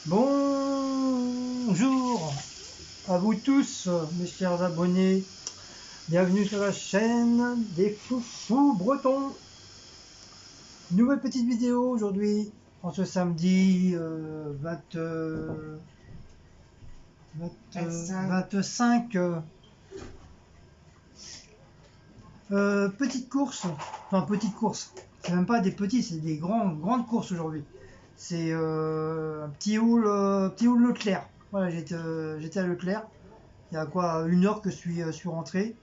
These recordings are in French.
Bonjour à vous tous, mes chers abonnés. Bienvenue sur la chaîne des Foufous Bretons. Nouvelle petite vidéo aujourd'hui, en ce samedi 25. Petite course, enfin petite course, c'est même pas des petits, c'est des grandes courses aujourd'hui. C'est un petit hall Leclerc. Voilà, j'étais à Leclerc. Il y a quoi, 1 heure que je suis rentré.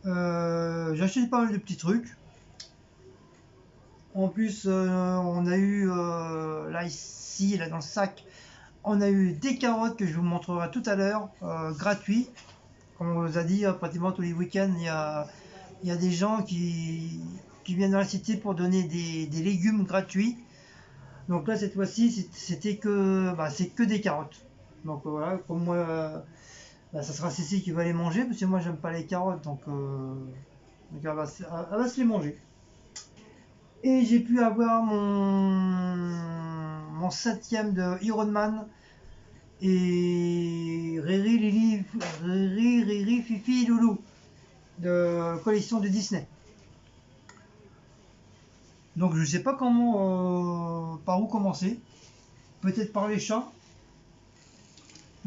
J'ai acheté pas mal de petits trucs. En plus, on a eu là ici, là dans le sac, on a eu des carottes que je vous montrerai tout à l'heure, gratuits. Comme on vous a dit, pratiquement tous les week-ends, il y a des gens qui viennent dans la cité pour donner des légumes gratuits. Donc là, cette fois-ci, c'était que, c'est que des carottes. Donc voilà, comme moi, ça sera Cécile qui va les manger, parce que moi, j'aime pas les carottes, donc elle va se les manger. Et j'ai pu avoir mon 7ème de Iron Man et Riri, Fifi, Loulou de collection de Disney. Donc je sais pas comment, par où commencer. Peut-être par les chats.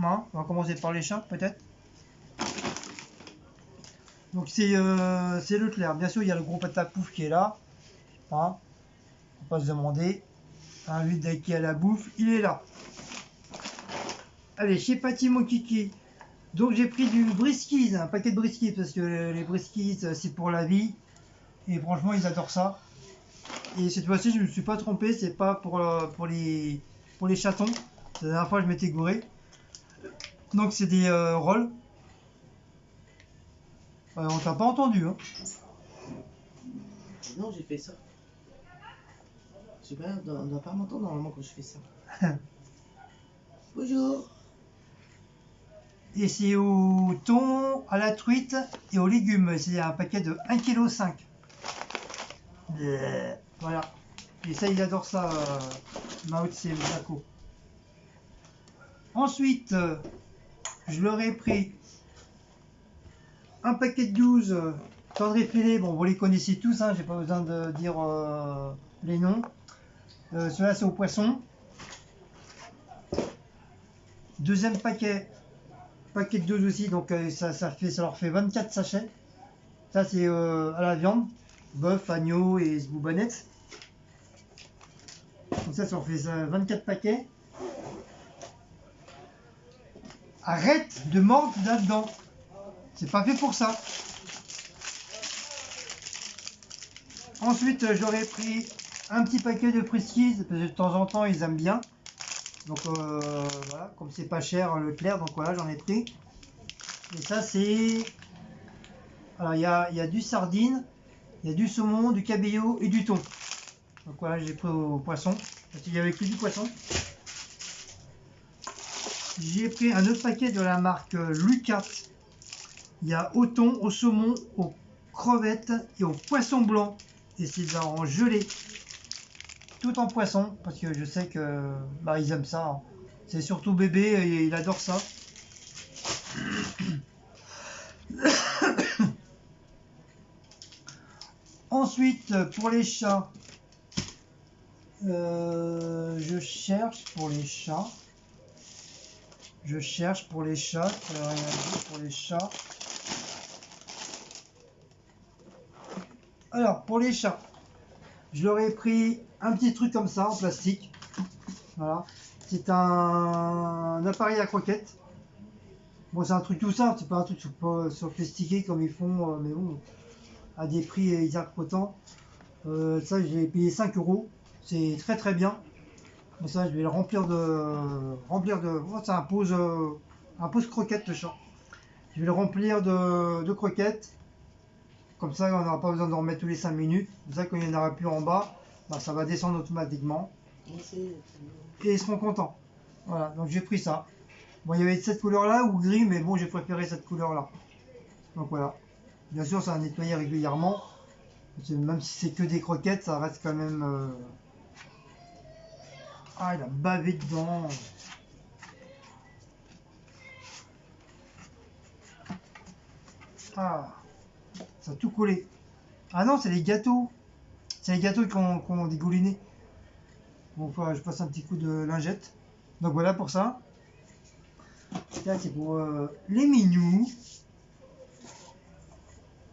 Hein, on va commencer par les chats, peut-être. Donc c'est Leclerc. Bien sûr, il y a le gros patapouf qui est là. Hein, faut pas se demander. Hein, lui, dès qu'il y a la bouffe, il est là. Allez, chez Paty mon kiki. Donc j'ai pris du briskis, un paquet de briskis, parce que les briskis, c'est pour la vie. Et franchement, ils adorent ça. Et cette fois-ci, je ne me suis pas trompé, c'est pas pour les chatons. La dernière fois, je m'étais gouré. Donc c'est des rolls. On t'a pas entendu, hein. Non, j'ai fait ça. Je sais pas, on doit pas m'entendre normalement quand je fais ça. Bonjour. Et c'est au thon, à la truite et aux légumes. C'est un paquet de 1,5 kg. Voilà. Et ça, il adore ça, Mao Tse, le Jaco. Ensuite, je leur ai pris un paquet de 12 tendres filets. Bon, vous les connaissez tous, hein, j'ai pas besoin de dire les noms. Ceux-là, c'est au poisson. Deuxième paquet de 12 aussi, donc ça leur fait 24 sachets. Ça, c'est à la viande, bœuf, agneau et boubanette. Donc ça leur fait 24 paquets. Arrête de mordre là-dedans. C'est pas fait pour ça. Ensuite, j'aurais pris un petit paquet de friskies, parce que de temps en temps, ils aiment bien. Donc voilà, comme c'est pas cher Leclerc, donc voilà, j'en ai pris. Et ça, c'est... Alors, il y a du sardine, il y a du saumon, du cabillaud et du thon. Donc voilà, j'ai pris au poisson, parce qu'il y avait que du poisson. J'ai pris un autre paquet de la marque Lucas. Il y a au thon, au saumon, aux crevettes et au poisson blanc. Et c'est en gelée. Tout en poisson, parce que je sais que ils aiment ça. Hein. C'est surtout bébé, et il adore ça. Ensuite, pour les chats, je cherche pour les chats. Pour les chats. Alors, pour les chats, je leur ai pris un petit truc comme ça, en plastique. Voilà. C'est un appareil à croquettes. Bon, c'est un truc tout simple, c'est pas un truc sophistiqué comme ils font, mais bon, à des prix exorbitants. Ça, j'ai payé 5 €. C'est très très bien. Donc ça, je vais le remplir de... Oh, c'est un pose croquette, le chat. Je vais le remplir de croquettes. Comme ça, on n'aura pas besoin d'en remettre tous les 5 minutes. Comme ça, quand il n'y en aura plus en bas, ça va descendre automatiquement. Et ils seront contents. Voilà, donc j'ai pris ça. Bon, il y avait cette couleur-là ou gris, mais bon, j'ai préféré cette couleur-là. Donc voilà. Bien sûr, ça va nettoyer régulièrement. Parce que même si c'est que des croquettes, ça reste quand même... Ah, il a bavé dedans. Ah, ça a tout collé. Ah non, c'est les gâteaux. C'est les gâteaux qu'on dégouliné. Bon, je passe un petit coup de lingette. Donc voilà pour ça. Là, c'est pour les mignous.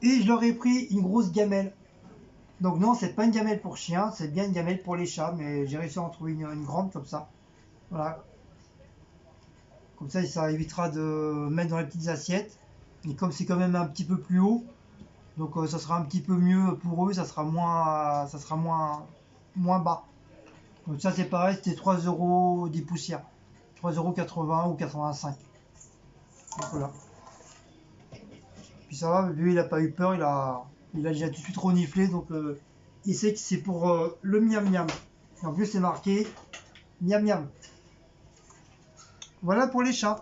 Et je leur ai pris une grosse gamelle. Donc non, c'est pas une gamelle pour chien, c'est bien une gamelle pour les chats, mais j'ai réussi à en trouver une grande comme ça. Voilà. Comme ça évitera de mettre dans les petites assiettes. Et comme c'est quand même un petit peu plus haut, donc ça sera un petit peu mieux pour eux, ça sera moins bas. Donc ça c'est pareil, c'était 3 euros des poussières. 3,80 € ou 85. Donc voilà. Puis ça va, lui il a pas eu peur, il a déjà tout de suite reniflé, donc il sait que c'est pour le miam miam. Et en plus c'est marqué miam miam. Voilà pour les chats,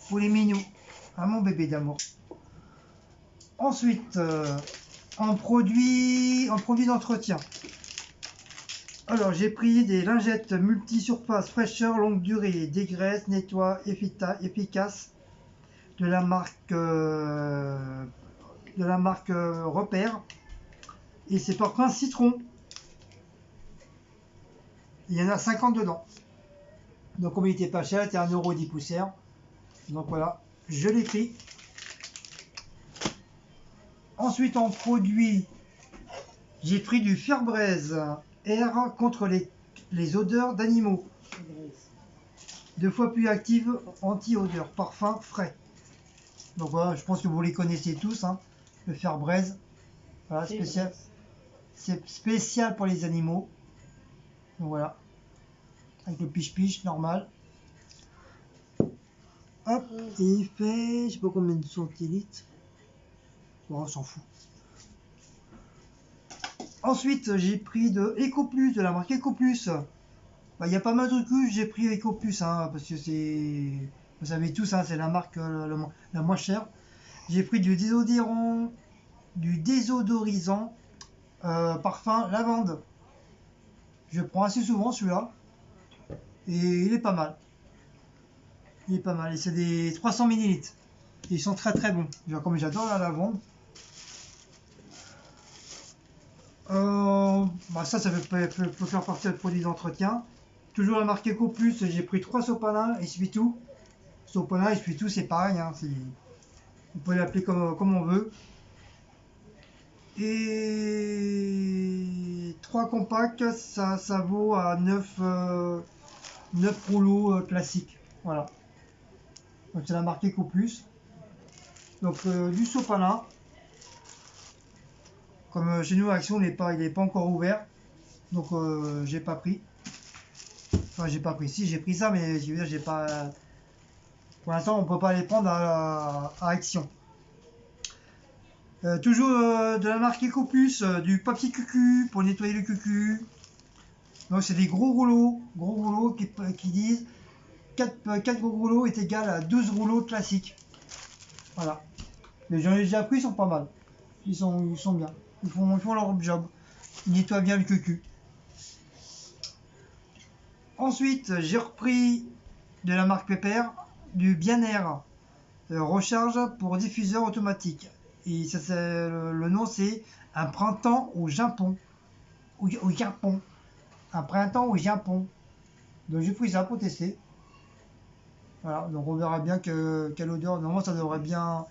pour les mignons. Ah mon bébé d'amour. Ensuite, en produit d'entretien. Alors j'ai pris des lingettes multi-surface fraîcheur longue durée, dégraisse, nettoie, efficace de la marque Repère. Et c'est parfum citron. Il y en a 50 dedans. Donc comme il était pas cher, c'était 1,10 € poussière. Donc voilà, je l'ai pris. Ensuite en produit, j'ai pris du Febreze Air contre les odeurs d'animaux. 2 fois plus active, anti-odeur, parfum frais. Donc voilà, je pense que vous les connaissez tous, hein, le Febreze. Voilà, c'est spécial pour les animaux. Donc voilà, avec le piche-piche normal. Hop, et il fait, je sais pas combien de centilitres. Bon, on s'en fout. Ensuite, j'ai pris de EcoPlus, de la marque EcoPlus. Bah, il y a pas mal de trucs, j'ai pris EcoPlus, hein, parce que c'est, vous savez tous, hein, c'est la marque la moins chère. J'ai pris du désodorisant parfum lavande. Je prends assez souvent celui-là. Et il est pas mal. Il est pas mal. Et c'est des 300 ml. Ils sont très très bons. Comme j'adore la lavande. Bah ça peut faire partie de produits d'entretien. Toujours la marque EcoPlus, j'ai pris 3 sopalins, essuie-tout. Sopalin, essuie-tout, c'est pareil. Hein, on peut l'appeler comme on veut. Et 3 compacts, ça vaut à 9 rouleaux classiques. Voilà. Donc c'est la marque EcoPlus. Donc du sopalin. Comme chez nous à Action, il n'est pas encore ouvert. Donc j'ai pas pris. Enfin j'ai pas pris. Si j'ai pris ça, mais je veux dire, j'ai pas. Pour l'instant on peut pas les prendre à Action. Toujours de la marque EcoPlus, du papier cucu pour nettoyer le cucu. Donc c'est des gros rouleaux qui disent 4 gros rouleaux est égal à 12 rouleaux classiques. Voilà. Mais j'en ai déjà pris, ils sont pas mal. Ils sont bien. Ils font leur job. Ils nettoient bien le cucu. Ensuite, j'ai repris de la marque Pepper du Bien-Air recharge pour diffuseur automatique. Et le nom c'est un printemps au Japon. Au Japon. Un printemps au Japon. Donc j'ai pris ça pour tester. Voilà, donc on verra bien quelle odeur. Normalement ça devrait bien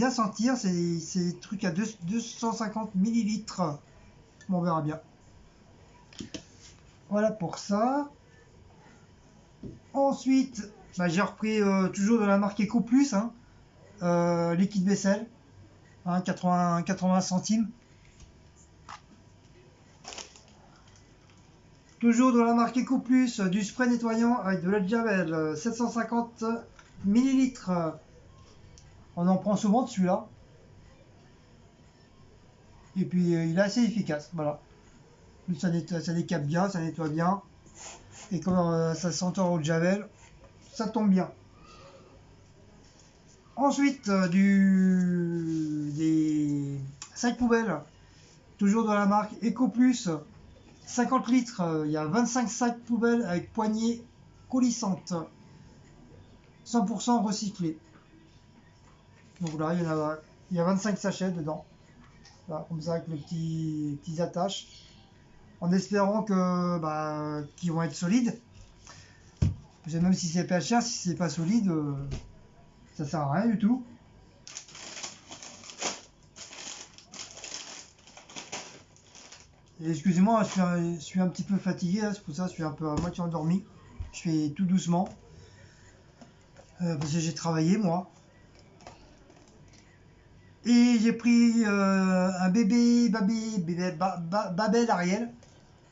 sentir. C'est des trucs à 250 millilitres. On verra bien. Voilà pour ça. Ensuite, bah, j'ai repris toujours de la marque EcoPlus, hein, liquide vaisselle, hein, 80 centimes. Toujours de la marque EcoPlus, du spray nettoyant avec de l'eau de javel, 750 millilitres. On en prend souvent de celui-là. Et puis il est assez efficace. Voilà. Ça décape bien, ça nettoie bien. Et quand ça s'entend au javel, ça tombe bien. Ensuite, des sacs poubelles, toujours de la marque EcoPlus, 50 litres, il y a 25 sacs poubelles avec poignées coulissantes. 100% recyclé. Donc là, il y a 25 sachets dedans. Voilà, comme ça, avec les petits attaches. En espérant que qu'ils vont être solides. Parce que même si c'est pas cher, si c'est pas solide, ça sert à rien du tout. Et excusez-moi, je suis un petit peu fatigué, c'est pour ça que je suis un peu à moitié endormi. Je fais tout doucement. Parce que j'ai travaillé moi. Et j'ai pris un Babel Ariel.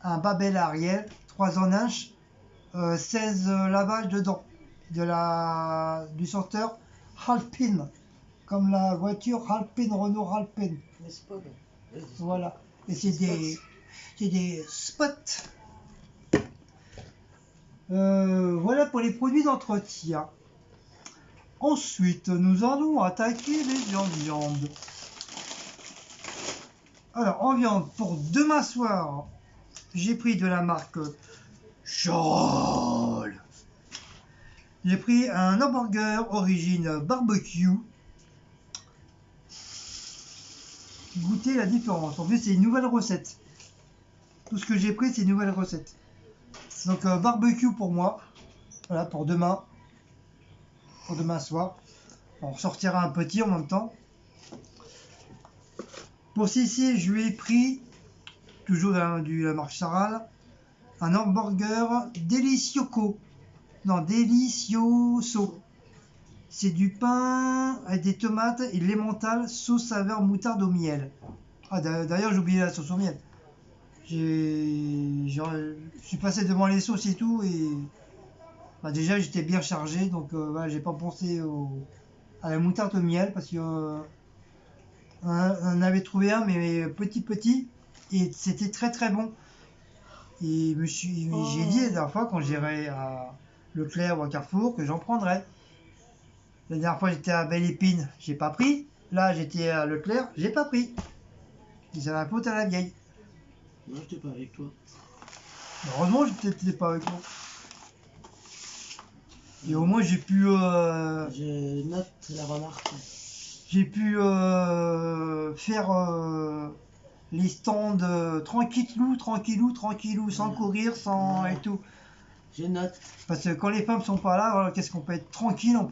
Un Babel Ariel, 3 en inch, 16 lavages dedans. Du sorteur Alpine. Comme la voiture Alpine, Renault Alpine. Les spots. Voilà. Et c'est des spots. Voilà pour les produits d'entretien. Ensuite, nous allons attaquer les viandes. Alors, en viande, pour demain soir, j'ai pris de la marque Scholl. J'ai pris un hamburger origine barbecue. Goûtez la différence. En plus, c'est une nouvelle recette. Tout ce que j'ai pris, c'est une nouvelle recette. Donc, barbecue pour moi. Voilà, pour demain. Pour demain soir. On ressortira un petit en même temps. Pour Cécile, je lui ai pris, toujours de la marque Charal, un hamburger Delicioso. Non, Delicioso. C'est du pain avec des tomates et l'emmental, sauce saveur moutarde au miel. Ah, d'ailleurs, j'ai oublié la sauce au miel. Je suis passé devant les sauces et tout, et déjà j'étais bien chargé, donc voilà, j'ai pas pensé à la moutarde au miel parce que on avait trouvé un, mais petit, et c'était très très bon. Et j'ai dit la dernière fois quand j'irai à Leclerc ou à Carrefour que j'en prendrais. La dernière fois j'étais à Belle Épine, j'ai pas pris. Là j'étais à Leclerc, j'ai pas pris. Et ça la faute à la vieille. Non, j'étais pas avec toi. Heureusement j'étais pas avec moi. Et au moins j'ai pu. Je note la remarque. J'ai pu faire les stands tranquillou, sans courir, sans et tout. Je note. Parce que quand les femmes sont pas là, voilà, qu'est-ce qu'on peut être tranquille, on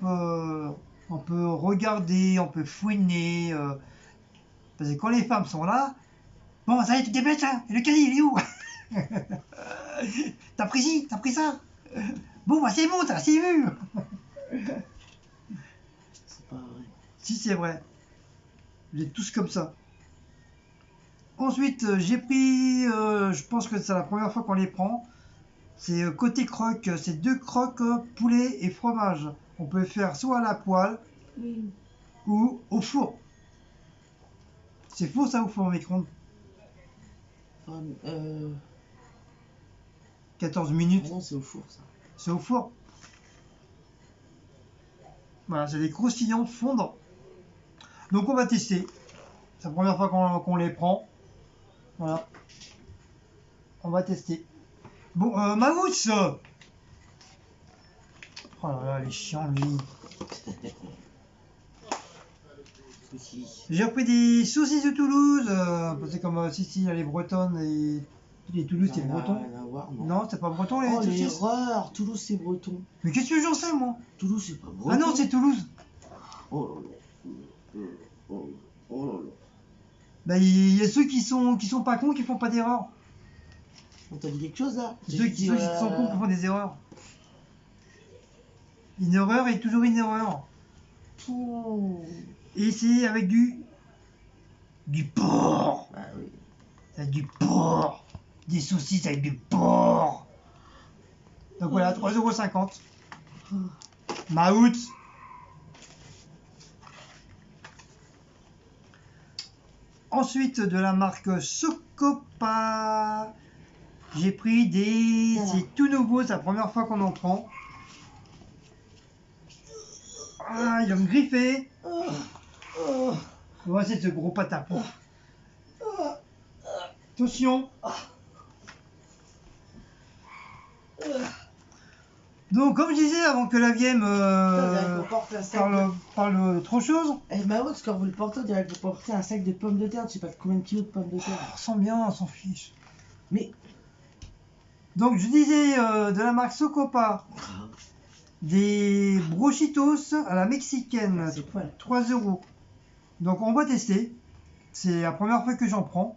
peut regarder, on peut fouiner. Parce que quand les femmes sont là, bon, ça y est, tu te dépêches, hein, et le caddie, il est où? T'as pris ci, t'as pris ça? Bon, bah c'est bon, t'as assez vu. C'est pas vrai. Si, c'est vrai. Vous êtes tous comme ça. Ensuite, j'ai pris, je pense que c'est la première fois qu'on les prend. C'est côté croque, c'est 2 croques poulet et fromage. On peut faire soit à la poêle ou au four. C'est faux ça, au four au micro-ondes? 14 minutes. Ah non, c'est au four ça. C'est au four. Voilà, c'est des croustillants fondants. Donc on va tester. C'est la première fois qu'on les prend. Voilà. On va tester. Bon, Mammouth. Oh là là, les chiants, lui. J'ai repris des saucisses de Toulouse. Parce que comme Sicile, elle est bretonne et les Toulouse, c'est breton. Non, c'est pas breton les saucisses. L'erreur. Toulouse, c'est breton. Mais qu'est-ce que j'en sais, moi? Toulouse, c'est pas breton. Ah non, c'est Toulouse. Oh là là. Oh là là. Bah, il y a ceux qui sont pas cons, qui font pas d'erreur. On t'a dit quelque chose là? Ceux qui sont cons, qui font des erreurs. Une erreur est toujours une erreur. Oh. Et c'est avec du porc. Ah oui. Avec du porc. Des saucisses avec du porc. Donc voilà, 3,50 €. Maout. Ensuite, de la marque Socopa, j'ai pris des... C'est tout nouveau, c'est la première fois qu'on en prend. Ah, il va me griffer. On va essayer de ce gros patapon. Attention. Donc, comme je disais, avant que la vieille On dirait qu'on me porte un sac de... parle trop chose, Eh, Maouz, quand vous le portez, on dirait que vous portez un sac de pommes de terre. Je sais pas combien de kilos de pommes de terre. on sent bien, on s'en fiche. Mais... Donc, je disais de la marque Socopa, des brochitos à la mexicaine, C'est poil. 3 €. Donc, on va tester. C'est la première fois que j'en prends.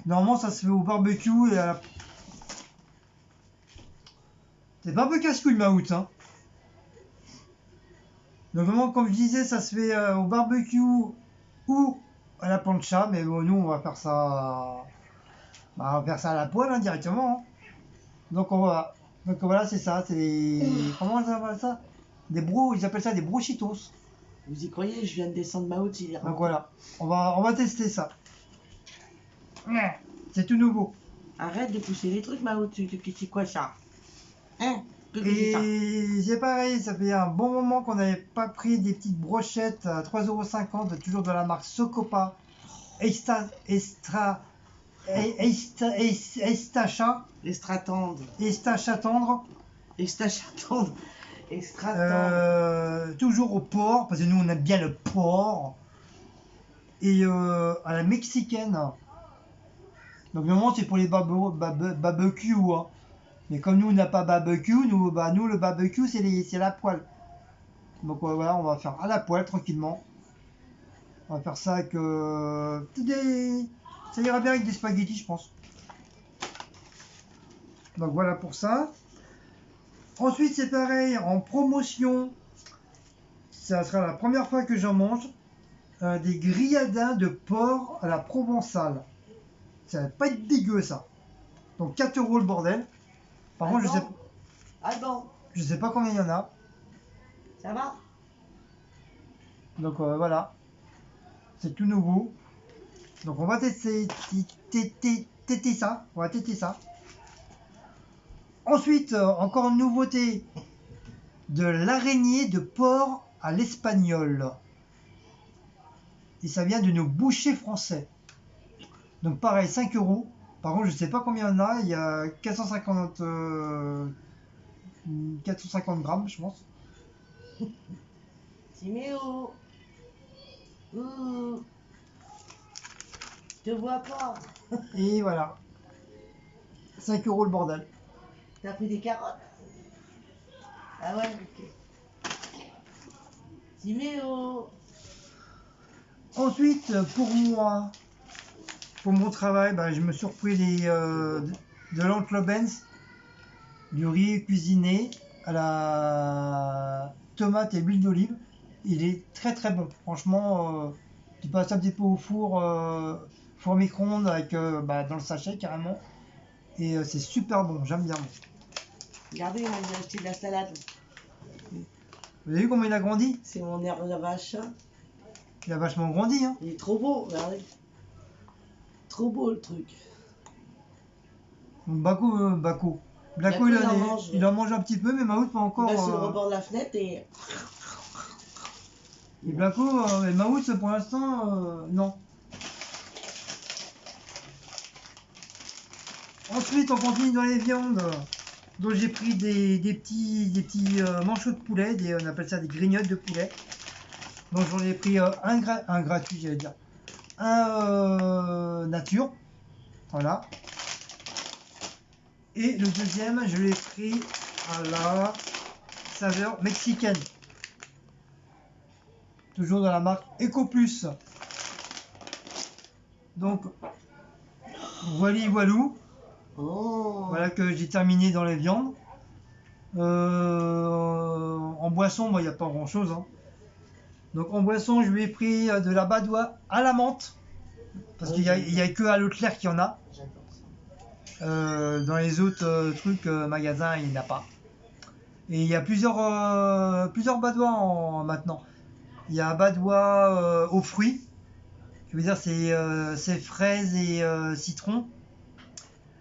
Normalement, ça se fait au barbecue et à la... C'est pas un peu casse-couille, Maout, hein. Donc, vraiment, comme je disais, ça se fait au barbecue ou à la plancha. Mais bon, nous, on va faire ça... Bah, on va faire ça à la poêle, hein, directement, hein. Donc, on va... Donc, voilà, c'est ça. C'est des... Comment ça s'appelle ça? Ils appellent ça des brochitos. Vous y croyez? Je viens de descendre Maouz, il est Donc, rentré. voilà. On va tester ça. C'est tout nouveau. Arrête de pousser les trucs, Maouz. C'est quoi ça? Hein? Qu'est-ce que c'est ça? Et c'est pareil, ça fait un bon moment qu'on n'avait pas pris des petites brochettes à 3,50 €, toujours de la marque Socopa. Estacha Estratande. tendre. Estachatande. Estratande. Toujours au porc, parce que nous on aime bien le porc. Et à la mexicaine. Donc normalement c'est pour les barbecue, hein. Mais comme nous on n'a pas barbecue, nous le barbecue c'est la poêle. Donc voilà, on va faire à la poêle tranquillement. On va faire ça avec ça ira bien avec des spaghettis, je pense. Donc voilà pour ça. Ensuite c'est pareil, en promotion, ça sera la première fois que j'en mange, des grilladins de porc à la provençale. Ça va pas être dégueu ça. Donc 4 € le bordel. Par contre Ah bon? je sais pas combien il y en a. Ça va? Donc voilà. C'est tout nouveau. Donc on va tester ça. On va tester ça. Ensuite, encore une nouveauté. De l'araignée de porc à l'espagnol. Et ça vient de nos bouchers français. Donc pareil, 5 €. Par contre, je sais pas combien il y en a. Il y a 450 grammes, je pense. Timéo. Ouh. Je te vois pas. Et voilà. 5 € le bordel. T'as pris des carottes? Ah ouais, ok. Timéo. Ensuite, pour moi, pour mon travail, bah, je me suis repris de l'Antlobens, du riz cuisiné à la tomate et l'huile d'olive. Il est très très bon. Franchement, tu passes un petit peu au four micro-ondes avec dans le sachet carrément. Et c'est super bon, j'aime bien. Regardez, on a acheté de la salade. Vous avez vu comment il a grandi? C'est mon nerf de vache. Il a vachement grandi, hein. Il est trop beau, regardez. Trop beau le truc. Blacko, il en mange un petit peu, mais Maout pas encore. Il va sur le rebord de la fenêtre et... Et Blacko et Maout pour l'instant, non. Ensuite, on continue dans les viandes. Donc j'ai pris des petits manchots de poulet, on appelle ça des grignottes de poulet. Donc j'en ai pris un gratuit, j'allais dire. Un nature. Voilà. Et le deuxième, je l'ai pris à la saveur mexicaine. Toujours dans la marque EcoPlus. Donc, voilou. Oh. Voilà que j'ai terminé dans les viandes. En boisson, il n'y a pas grand chose, hein. Donc en boisson, je lui ai pris de la badoie à la menthe. Parce qu'il n'y a que à Leclerc qu'il y en a. Dans les autres magasins, il n'y en a pas. Et il y a plusieurs badois maintenant. Il y a un badois aux fruits. Je veux dire, c'est fraises et citron.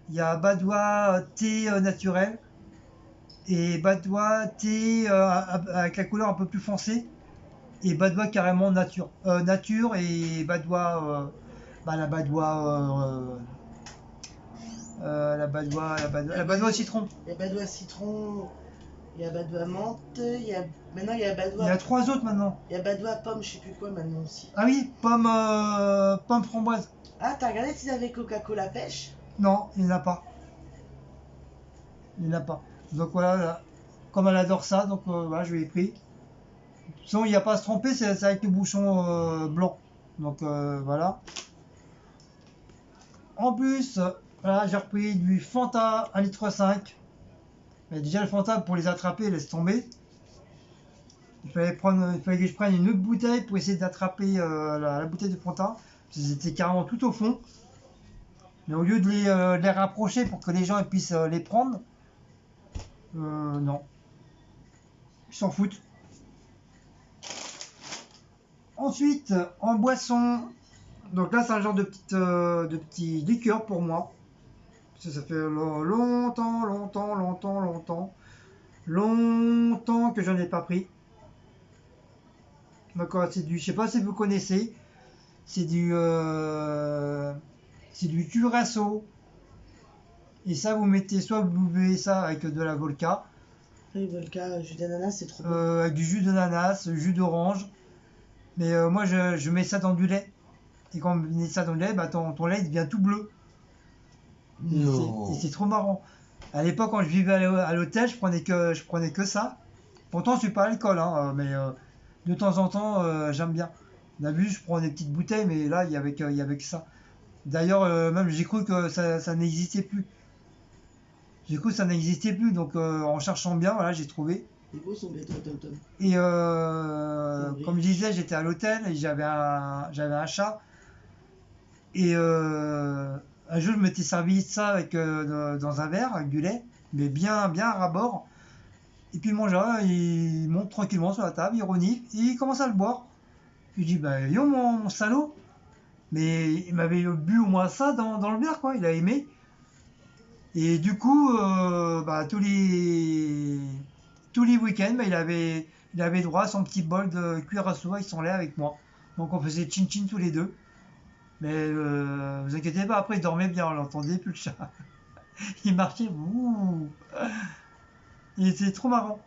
Il y a un badois thé naturel. Et badois thé avec la couleur un peu plus foncée. Et badois carrément nature. Nature et badois... la badois... La badoie au citron. Il y a badoie citron, il y a badoie menthe, maintenant il y a Il y badoie. a 3 autres maintenant. Il y a badoie pomme, je sais plus quoi maintenant aussi. Ah oui, pomme framboise. Ah, t'as regardé s'ils avaient Coca-Cola pêche? Non, il n'y en a pas. Il n'y en a pas. Donc voilà, là, comme elle adore ça, donc voilà, je lui ai pris. Sinon, il n'y a pas à se tromper, c'est avec le bouchon blanc. Donc voilà. En plus, voilà, j'ai repris du Fanta 1,5 litre. Mais déjà, le Fanta, pour les attraper, laisse tomber. Il fallait que je prenne une autre bouteille pour essayer d'attraper la bouteille de Fanta. Ils étaient carrément tout au fond. Mais au lieu de les rapprocher pour que les gens puissent les prendre, non. Ils s'en foutent. Ensuite, en boisson, donc là c'est un genre de petit liqueur pour moi. Parce que ça fait longtemps que j'en ai pas pris. Donc c'est du, je sais pas si vous connaissez, c'est du curaçao. Et ça vous mettez, soit vous buvez ça avec de la vodka, Oui, vodka, jus d'ananas, c'est trop bon. avec du jus d'ananas, jus d'orange. Mais moi je mets ça dans du lait. Et quand on met ça dans le lait, bah, ton lait il devient tout bleu. Non. Et c'est trop marrant. À l'époque, quand je vivais à l'hôtel, je prenais que ça. Pourtant, je suis pas alcool, hein, mais de temps en temps, j'aime bien. D'habitude, je prends des petites bouteilles, mais là, il y avait que ça. D'ailleurs, même j'ai cru que ça n'existait plus. J'ai cru que ça n'existait plus, donc en cherchant bien, voilà, j'ai trouvé. Les beaux sont bêtes, Tom Tom. Et vrai. comme je disais, j'étais à l'hôtel et j'avais un chat. Et un jour, je m'étais servi de ça dans un verre avec du lait, mais bien, bien à ras-bord. Et puis mon chat, il monte tranquillement sur la table, il renifle, et il commence à le boire. Je dis, bah, yo, mon salaud. Mais il m'avait bu au moins ça dans le verre, quoi. Il a aimé. Et du coup, bah, tous les week-ends, bah, il avait droit à son petit bol de cuirassou avec son lait avec moi. Donc on faisait chin-chin tous les deux. Mais vous inquiétez pas, après il dormait bien, on l'entendait plus le chat. Il marchait, ouh. Il était trop marrant.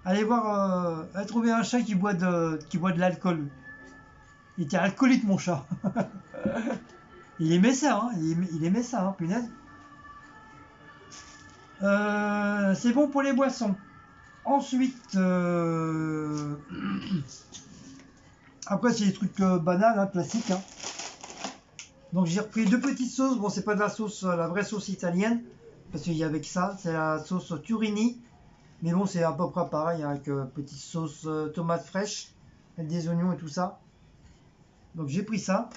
Allez voir, allez trouver un chat qui boit de l'alcool. Il était alcoolique mon chat. Il aimait ça, hein. Il aimait ça, hein, punaise. C'est bon pour les boissons. Ensuite, après c'est des trucs banals, hein, classiques. Hein. Donc j'ai repris 2 petites sauces. Bon, c'est pas de la sauce, la vraie sauce italienne, parce qu'il y avait que ça. C'est la sauce Turini. Mais bon, c'est à peu près pareil, hein, avec petite sauce tomate fraîche, avec des oignons et tout ça. Donc j'ai pris ça.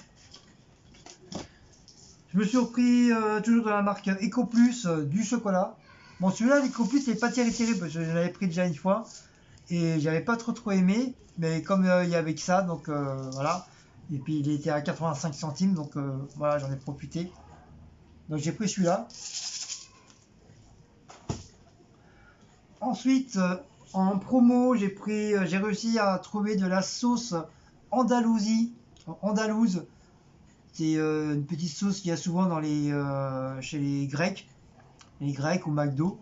Je me suis repris toujours de la marque EcoPlus du chocolat. Bon, celui-là, l'EcoPlus, c'est pas terrible parce que je l'avais pris déjà une fois et j'avais pas trop aimé. Mais comme il y avait que ça, donc voilà. Et puis il était à 85 centimes, donc voilà, j'en ai profité. Donc j'ai pris celui-là. Ensuite, en promo, j'ai réussi à trouver de la sauce andalouse. C'est une petite sauce qu'il y a souvent chez les Grecs ou McDo.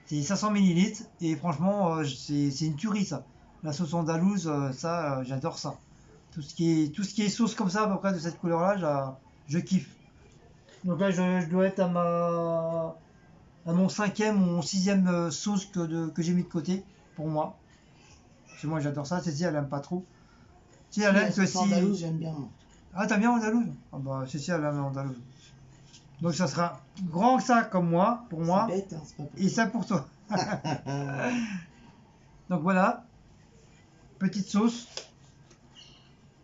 C'est 500 ml et franchement, c'est une tuerie ça. La sauce andalouse, ça, j'adore ça. Tout ce qui est sauce comme ça, à peu près de cette couleur-là, je kiffe. Donc là, je dois être à mon 5e ou mon 6e sauce que j'ai mis de côté pour moi. Parce que moi, j'adore ça. Cécile, elle aime pas trop. Si elle aime que si. Andalouse, j'aime bien. Ah, t'as bien andalouse? Ah bah, Cécile, elle aime andalouse. Donc ça sera grand que ça comme moi, pour moi, Bête, hein, c'est pas et ça pour toi. Donc voilà, petite sauce.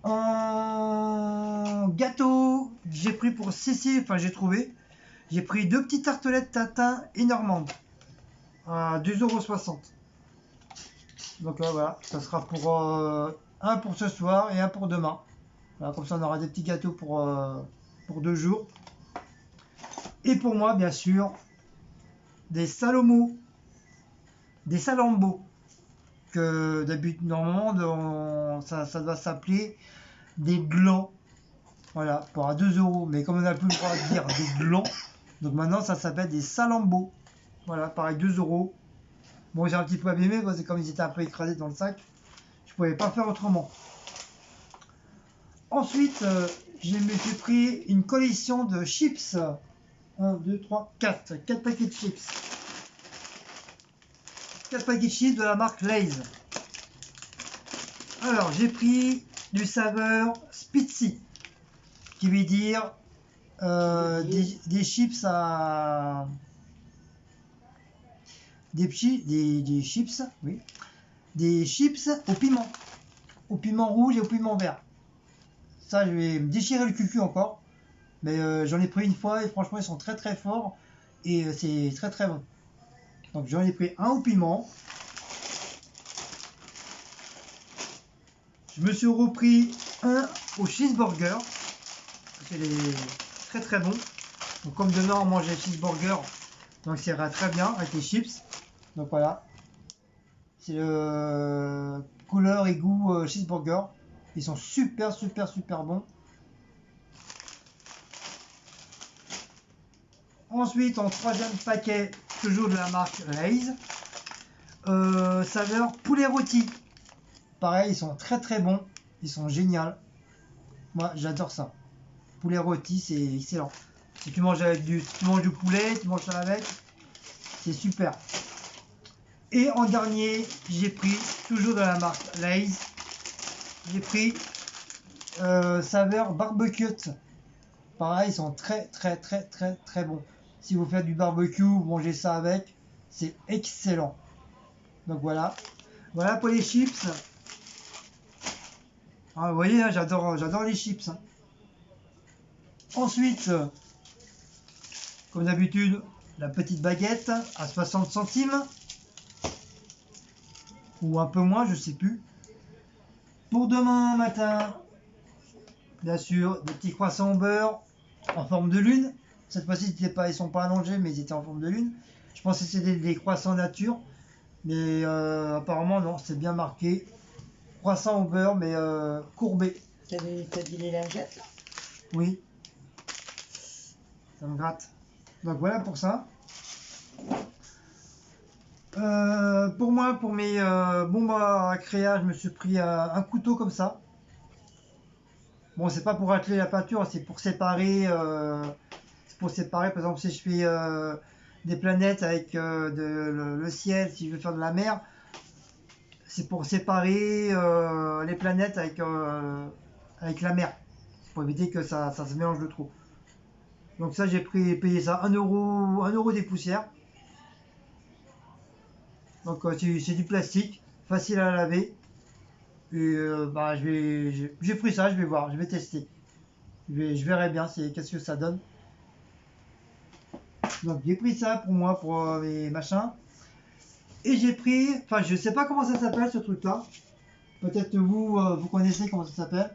En gâteau, j'ai pris pour Cécile, enfin j'ai trouvé, j'ai pris 2 petites tartelettes tatin et normande à 2,60 €. Donc voilà, ça sera pour un pour ce soir et un pour demain. Voilà, comme ça on aura des petits gâteaux pour 2 jours. Et pour moi, bien sûr, des salambos, que d'habitude, normalement, ça doit s'appeler des glands. Voilà, pour à 2 €. Mais comme on n'a plus le droit de dire des glands, Donc maintenant, ça s'appelle des Salambo. Voilà, pareil, 2 euros. Bon, j'ai un petit peu abîmé, parce que comme ils étaient un peu écrasés dans le sac, je pouvais pas faire autrement. Ensuite, j'ai pris une collection de chips. 1, 2, 3, 4. 4 paquets de chips. 4 paquets de chips de la marque Lay's. Alors, j'ai pris du saveur Spitzy, qui veut dire des chips à... Des chips, oui. Des chips au piment rouge et au piment vert. Ça, je vais me déchirer le cul encore. Mais j'en ai pris une fois et franchement, ils sont très très forts. Et c'est très très bon. Donc j'en ai pris un au piment. Je me suis repris un au cheeseburger. C'est très très bon. Donc comme demain on mangeait cheeseburger, donc ça ira très bien avec les chips. Donc voilà. C'est le couleur et goût cheeseburger. Ils sont super super super bons. Ensuite, en troisième paquet, toujours de la marque Lay's, saveur poulet rôti. Pareil, ils sont très très bons, ils sont géniaux. Moi, j'adore ça. Poulet rôti, c'est excellent. Si tu manges avec tu manges du poulet, tu manges ça avec, c'est super. Et en dernier, j'ai pris, toujours de la marque Lay's, j'ai pris saveur barbecue. Pareil, ils sont très très très très très bons. Si vous faites du barbecue, vous mangez ça avec, c'est excellent. Donc voilà. Voilà pour les chips. Ah, vous voyez, hein, j'adore les chips. Hein. Ensuite, comme d'habitude, la petite baguette à 60 centimes. Ou un peu moins, je sais plus. Pour demain matin, bien sûr, des petits croissants au beurre en forme de lune. Cette fois-ci, ils ne sont pas allongés, mais ils étaient en forme de lune. Je pensais que c'était des croissants nature. Mais apparemment, non, c'est bien marqué. Croissant au beurre, mais courbé. T'as dit les lingettes là? Oui. Ça me gratte. Donc voilà pour ça. Pour moi, pour mes bombes à créa, je me suis pris un couteau comme ça. Bon, c'est pas pour atteler la peinture, c'est pour séparer. Par exemple, si je fais des planètes avec le ciel, si je veux faire de la mer, c'est pour séparer les planètes avec la mer. Pour éviter que ça se mélange de trop. Donc ça, j'ai payé ça 1 euro, 1 euro des poussières. Donc c'est du plastique, facile à laver. Et bah, j'ai pris ça, je vais voir, je vais tester. Je verrai bien qu'est-ce que ça donne. Donc j'ai pris ça pour moi, pour mes machins. Et j'ai pris, enfin je sais pas comment ça s'appelle ce truc-là. Peut-être vous connaissez comment ça s'appelle.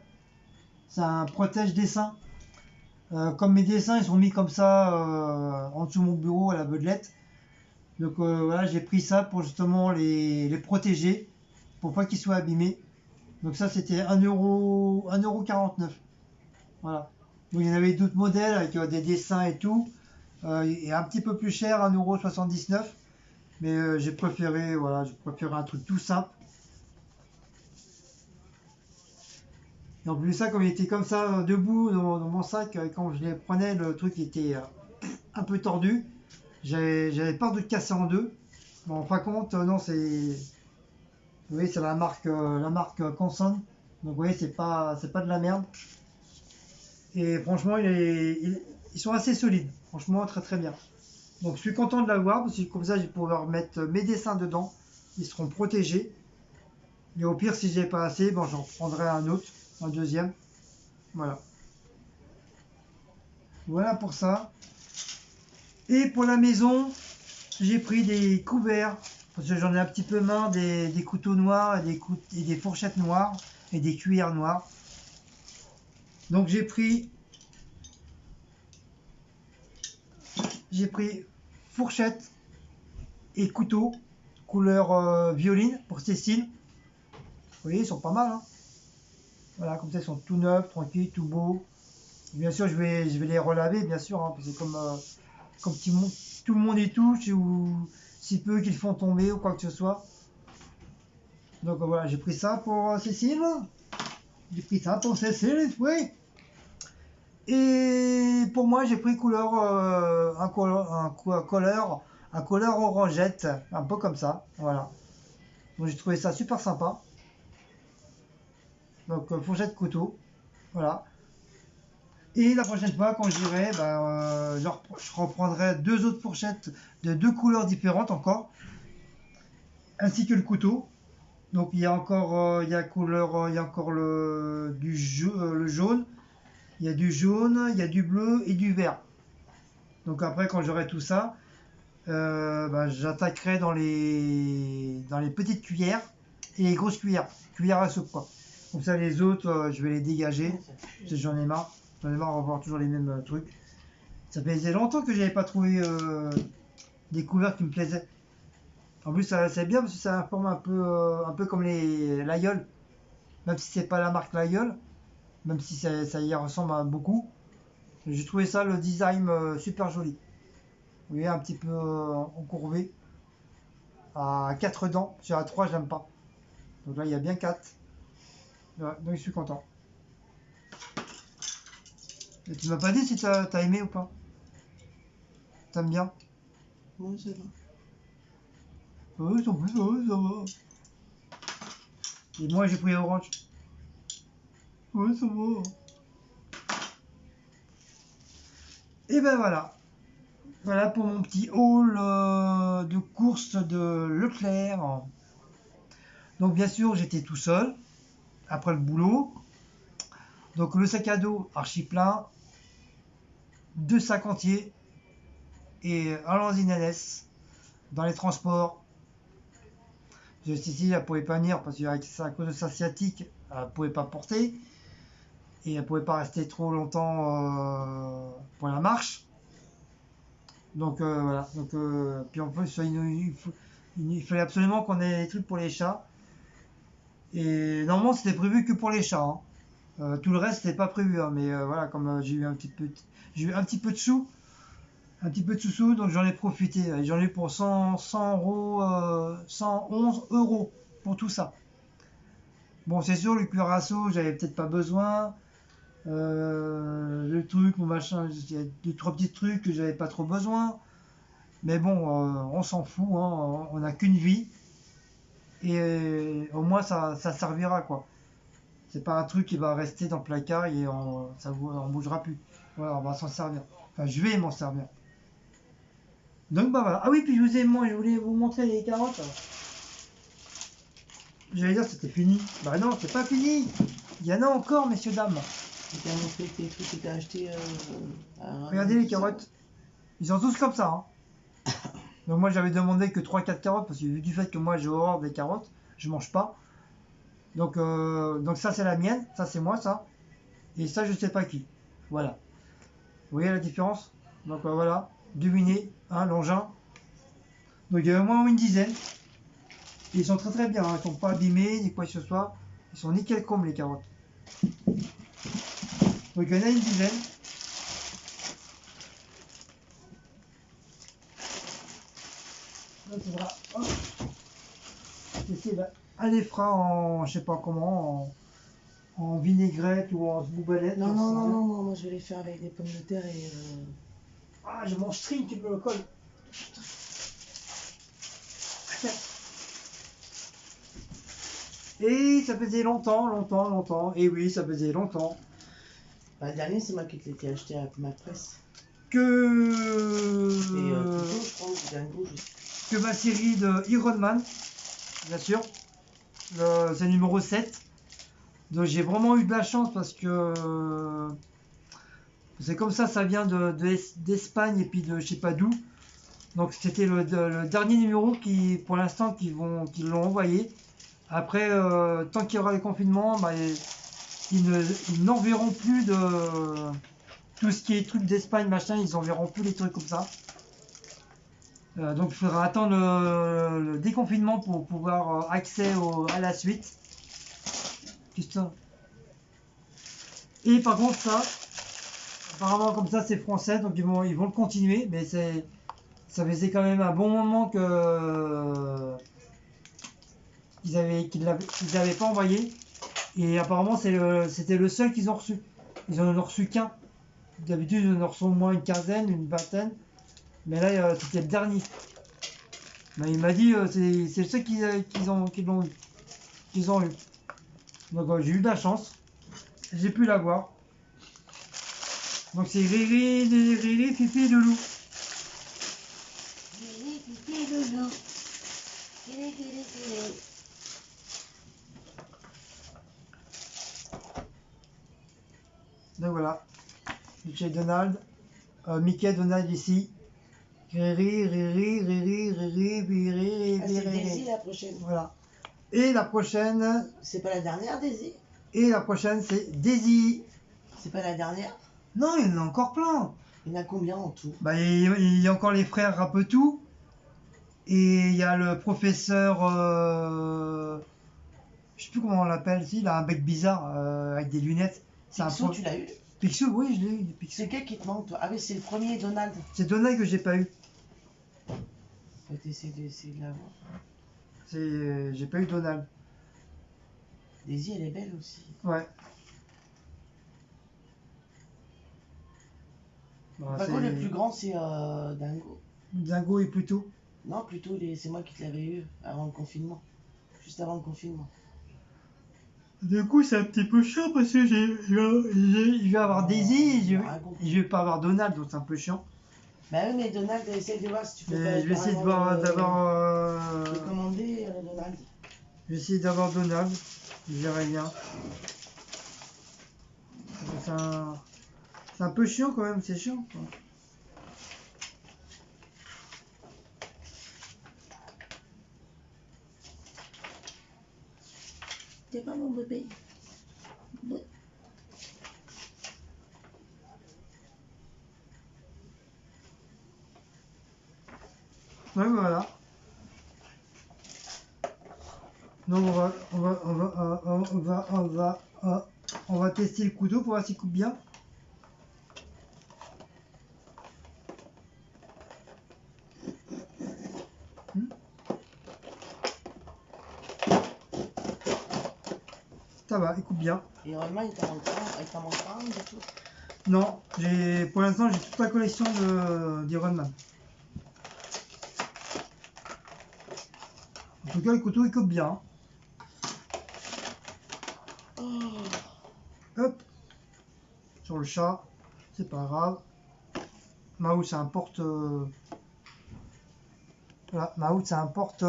C'est un protège dessin. Comme mes dessins ils sont mis comme ça en dessous de mon bureau à la bedelette. Donc voilà, j'ai pris ça pour justement les protéger, pour pas qu'ils soient abîmés. Donc ça c'était 1,49 €. Voilà. Donc il y en avait d'autres modèles avec des dessins et tout. Et un petit peu plus cher, 1,79 €. Mais j'ai préféré, voilà, un truc tout simple. Et en plus de ça, comme il était comme ça debout dans mon sac, quand je les prenais, le truc était un peu tordu. J'avais peur de le casser en deux. Bon, en fin de compte, non, c'est. Vous voyez, c'est la marque Conson. Donc vous voyez, c'est pas de la merde. Et franchement, ils sont assez solides. Franchement, très très bien. Donc je suis content de l'avoir parce que comme ça, je vais pouvoir mettre mes dessins dedans. Ils seront protégés. Et au pire, si j'ai pas assez, bon, j'en prendrai un autre, un deuxième. Voilà. Voilà pour ça. Et pour la maison, j'ai pris des couverts. Parce que j'en ai un petit peu marre des couteaux noirs et des fourchettes noires et des cuillères noires. Donc j'ai pris fourchette et couteau couleur violine pour Cécile. Vous voyez, ils sont pas mal. Hein. Voilà, comme ça ils sont tout neufs, tranquilles, tout beaux. Bien sûr, je vais les relaver, bien sûr, hein, parce que comme comme tout le monde y touche ou si peu qu'ils font tomber ou quoi que ce soit. Donc voilà, j'ai pris ça pour Cécile. J'ai pris ça pour Cécile, oui. Et pour moi, j'ai pris couleur, un couleur orangette, un peu comme ça, voilà. Donc j'ai trouvé ça super sympa. Donc fourchette couteau, voilà. Et la prochaine fois, quand j'irai, je reprendrai deux autres fourchettes de deux couleurs différentes encore, ainsi que le couteau. Donc il y a encore, il y a encore le jaune. Il y a du jaune, il y a du bleu et du vert. Donc après, quand j'aurai tout ça, j'attaquerai dans les petites cuillères et les grosses cuillères à soupe quoi. Comme ça, les autres, je vais les dégager. Parce que j'en ai marre. J'en ai marre de revoir toujours les mêmes trucs. Ça faisait longtemps que j'avais pas trouvé des couleurs qui me plaisaient. En plus, c'est bien parce que ça a un forme un peu comme les Laïol. Même si c'est pas la marque Laïol, même si ça y ressemble beaucoup. J'ai trouvé ça, le design super joli. Vous voyez, un petit peu encourbé. À 4 dents. Sur à 3, j'aime pas. Donc là, il y a bien 4. Ouais, donc je suis content. Et tu m'as pas dit si t'as aimé ou pas? T'aimes bien? Oui, ça va. Oui, ça va, ça va. Et moi, j'ai pris orange. Oui, ça va. Et ben voilà. Voilà pour mon petit haul de course de Leclerc. Donc bien sûr, j'étais tout seul après le boulot. Donc le sac à dos archi plein, 2 sacs entiers et un Lanzinès dans les transports. Cécile, elle pouvait pas venir parce qu'avec à cause de sa sciatique, elle pouvait pas porter et elle pouvait pas rester trop longtemps pour la marche. Donc voilà. Donc puis en plus il fallait absolument qu'on ait des trucs pour les chats. Et normalement c'était prévu que pour les chats. Hein. Tout le reste c'était pas prévu. Hein, mais voilà, comme j'ai eu un petit peu de sous. Un petit peu de sous-sous, donc j'en ai profité. J'en ai eu pour 100 euros, 111 euros pour tout ça. Bon, c'est sûr, le cuirasso, j'avais peut-être pas besoin. Le truc, mon machin, il y a 2-3 petits trucs que j'avais pas trop besoin. Mais bon, on s'en fout, hein, on n'a qu'une vie. Et au moins, ça servira, quoi. C'est pas un truc qui va rester dans le placard et on bougera plus. Voilà, on va s'en servir. Enfin, je vais m'en servir. Donc bah voilà. Ah oui, puis je voulais vous montrer les carottes. J'allais dire c'était fini. Bah non, c'est pas fini. Il y en a encore, messieurs, dames. Tu t'as montré tes trucs que t'as acheté Regardez les carottes. Ils sont tous comme ça. Hein. Donc moi j'avais demandé que 3-4 carottes parce que vu du fait que moi j'ai horreur des carottes, je mange pas. Donc ça c'est la mienne, ça c'est moi ça. Et ça je sais pas qui. Voilà. Vous voyez la différence? Donc voilà. Devinez, hein, l'engin. Donc il y a au moins une dizaine. Et ils sont très très bien, hein. Ils sont pas abîmés ni quoi que ce soit. Ils sont nickel comme les carottes. Donc il y en a une dizaine. Là, voilà. Hop. Elle les fera en, je sais pas comment, en vinaigrette ou en boubalette. Non, non, non, non, non, moi je vais les faire avec des pommes de terre et... Ah, je mange string, tu me le colles. Et ça faisait longtemps. Et oui, ça faisait longtemps. Bah, le dernier, c'est moi qui te l'ai acheté à ma presse. Que... Et plutôt, je crois, au Django, que ma série de Iron Man, bien sûr. C'est le numéro 7. Donc j'ai vraiment eu de la chance parce que c'est comme ça vient d'Espagne et puis de je sais pas d'où. Donc c'était le dernier numéro qui, pour l'instant, qu'ils l'ont envoyé. Après, tant qu'il y aura les confinements, ils n'enverront plus de tout ce qui est trucs d'Espagne, machin, ils enverront plus les trucs comme ça. Donc il faudra attendre le déconfinement pour pouvoir accès à la suite. Putain. Et par contre ça, apparemment comme ça c'est français, donc ils vont le continuer, mais ça faisait quand même un bon moment qu'ils avaient pas envoyé. Et apparemment c'était le seul qu'ils ont reçu. Ils en ont reçu qu'un. D'habitude ils en ont reçu au moins une quinzaine, une vingtaine. Mais là c'était le dernier. Mais il m'a dit c'est le seul qu'ils ont eu. Donc j'ai eu de la chance. J'ai pu l'avoir. Donc c'est Riri, Fifi, Loulou. Riri, Fifi, Loulou. Riri, Riri, Riri. Donc voilà. Chez Donald. Mickey, Donald ici. Riri, Ah, c'est Daisy la prochaine. Voilà. Et la prochaine. C'est pas la dernière, Daisy? Et la prochaine, c'est Daisy. C'est pas la dernière? Non, il y en a encore plein. Il y en a combien en tout? Bah, il y a encore les frères Rapetou. Et il y a le professeur. Je sais plus comment on l'appelle. Si, il a un bec bizarre avec des lunettes. Picsou, tu l'as eu? Picsou, oui, je l'ai eu. Picsou. C'est quel qui te manque, toi? Ah oui, c'est le premier, Donald. C'est Donald que j'ai pas eu. Faut essayer de l'avoir. J'ai pas eu Donald. Daisy, elle est belle aussi. Ouais. Bah, Par contre, le plus grand, c'est Dingo. Dingo et Pluto. Non, plutôt, c'est moi qui te l'avais eu avant le confinement. Juste avant le confinement. Du coup, c'est un petit peu chiant parce que je vais avoir Daisy et je vais pas avoir Donald, donc c'est un peu chiant. Bah oui, mais Donald, essaye de voir si tu peux Mais je vais essayer d'avoir. de commander Donald. Je vais essayer d'avoir Donald. Je verrai bien. C'est un peu chiant quand même, c'est chiant, quoi. T'es pas mon bébé. Ouais. Ouais, voilà. Donc on va tester le couteau pour voir s'il coupe bien. Ça va, il coupe bien. Et vraiment, il t'en manque pas un du tout? Non, pour l'instant j'ai toute la collection d'Iron Man. En tout cas, le couteau il coupe bien. Oh. Hop, sur le chat, c'est pas grave. Mahou, c'est un porte. Voilà, Mahou, c'est un porte.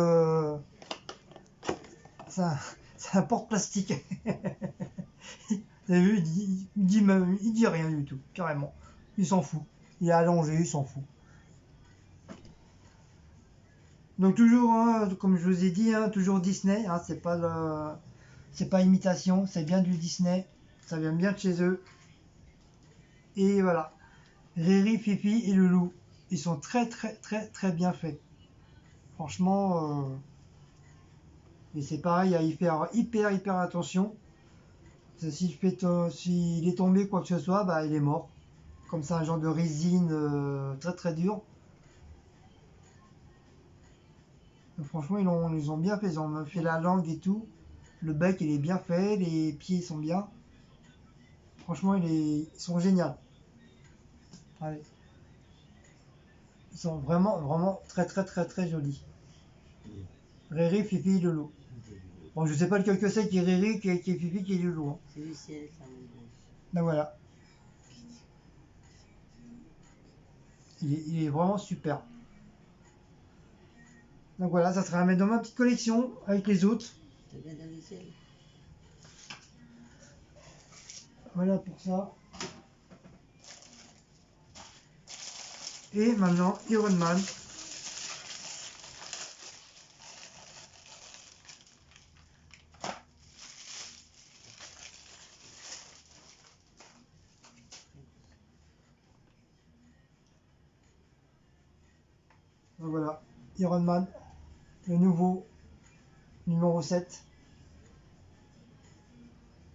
C'est un porte plastique. Vous avez vu, il dit rien du tout, carrément. Il s'en fout. Il est allongé, il s'en fout. Donc toujours, hein, comme je vous ai dit, hein, toujours Disney. Hein, c'est pas imitation, c'est bien du Disney. Ça vient bien de chez eux. Et voilà. Riri, Fifi et Loulou. Ils sont très très très très bien faits. Franchement, et c'est pareil, à y faire hyper attention. S'il est tombé quoi que ce soit, bah il est mort. Comme ça, un genre de résine très très dur. Donc, franchement, ils ont bien fait. Ils ont fait la langue et tout. Le bec, il est bien fait. Les pieds, ils sont bien. Franchement, ils sont géniaux. Allez. Ils sont vraiment très très très très jolis. Riri, Fifi, Loulou. Bon, je sais pas lequel que c'est qui est Riri, qui est Fifi, qui est Loulou. Hein. C'est Lucie, elle est là, mon gros. Ben voilà. Il est vraiment super. Donc voilà, ça sera à mettre dans ma petite collection avec les autres. T'as bien dans les ailes. Voilà pour ça. Et maintenant, Iron Man. Donc voilà, Iron Man, le nouveau numéro 7.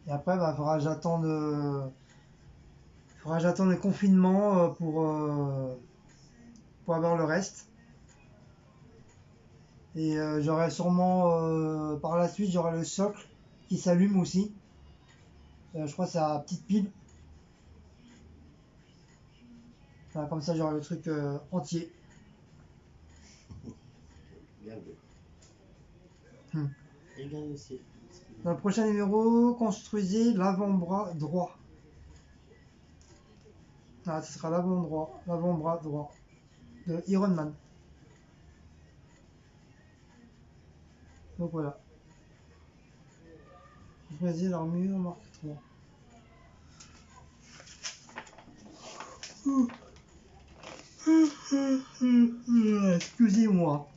Et après, bah, Faudra que j'attende le confinement pour avoir le reste. Et j'aurai sûrement par la suite j'aurai le socle qui s'allume aussi. Je crois que c'est à petite pile. Voilà, comme ça j'aurai le truc entier. Bien vu. Hmm. Et bien aussi. Dans le prochain numéro, construisez l'avant-bras droit. Ah, ce sera l'avant-bras droit de Iron Man. Donc voilà. Construisez l'armure marque 3. Excusez-moi.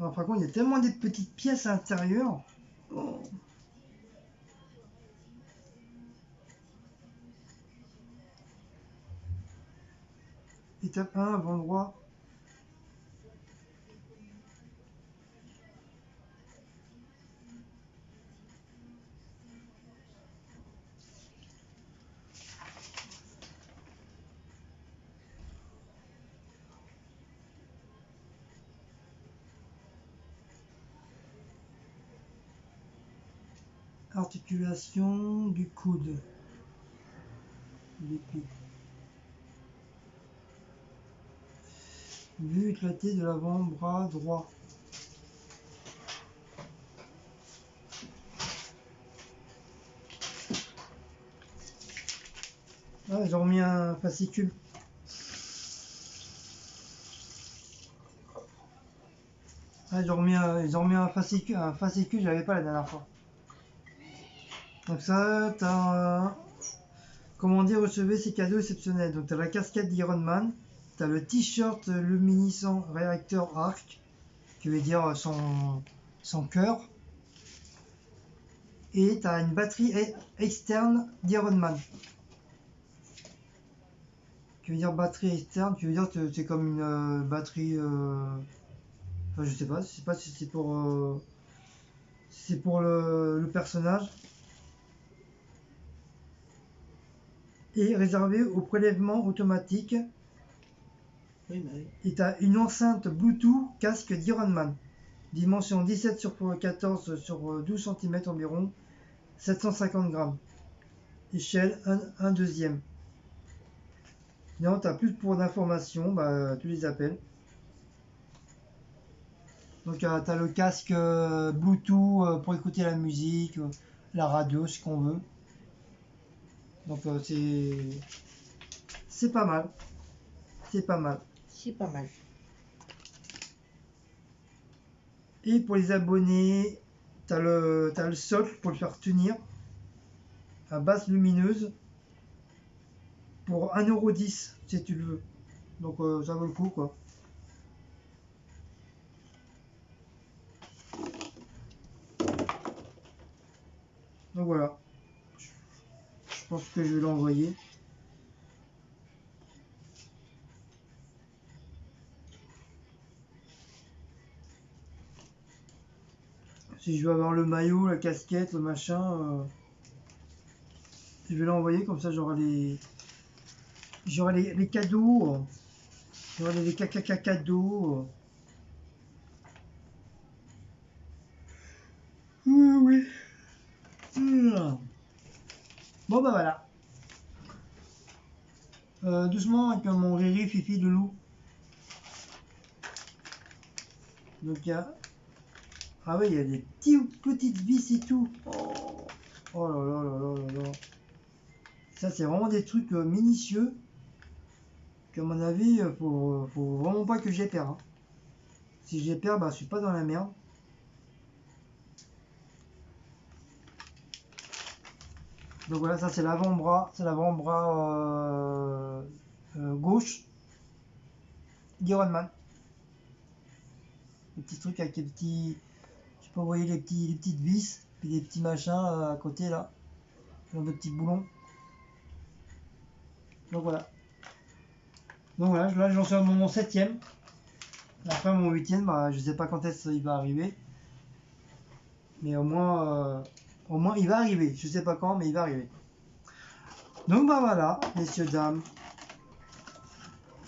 Alors, par contre, il y a tellement des petites pièces à l'intérieur. Oh. Étape 1, avant droit. Articulation du coude. L'épée. Vue éclatée de l'avant-bras droit. Ah, ils ont remis un fascicule. Ah, ils ont remis un fascicule, j'avais pas la dernière fois. Donc ça, t'as... Comment dire, recevez ces cadeaux exceptionnels. Donc t'as la casquette d'Iron Man, t'as le t-shirt luminescent réacteur arc, qui veut dire son cœur, et t'as une batterie externe d'Iron Man. Qui veut dire batterie externe, qui veut dire que c'est comme une batterie... Enfin, je sais pas si c'est pour le personnage. Et réservé au prélèvement automatique. Oui, bah oui. Et t'as une enceinte Bluetooth casque d'Iron Man. Dimension 17 sur 14 sur 12 cm environ. 750 grammes. Échelle 1 deuxième. Non, t'as plus pour d'informations, bah, tu les appelles. Donc t'as le casque Bluetooth pour écouter la musique, la radio, ce qu'on veut. Donc c'est pas mal. C'est pas mal. C'est pas mal. Et pour les abonnés, t'as le socle pour le faire tenir à base lumineuse pour 1,10€ si tu le veux. Donc ça vaut le coup quoi. Donc voilà. Je pense que je vais l'envoyer. Si je veux avoir le maillot, la casquette, le machin, je vais l'envoyer comme ça j'aurai les cadeaux. J'aurai les cadeaux. Oui, oui. Bon bah voilà. Doucement avec mon Riri, Fifi, Loulou. Donc il y a... Ah oui, il y a des petites vis et tout. Oh, oh là là là là là là. Ça c'est vraiment des trucs minutieux. Qu'à mon avis, faut vraiment pas que j'y perds. Hein. Si j'y perds, bah je suis pas dans la merde. Donc voilà, ça c'est l'avant-bras. C'est l'avant-bras gauche d'Iron Man. Les petits trucs avec les petits... Je sais pas, vous voyez les petites vis. Puis les petits machins à côté là. Genre de petits boulons. Donc voilà. Donc voilà, là j'en suis à mon 7ème. Après mon week-end, bah, je sais pas quand est-ce qu'il va arriver. Mais au moins il va arriver. Je sais pas quand, mais il va arriver. Donc bah voilà, messieurs, dames.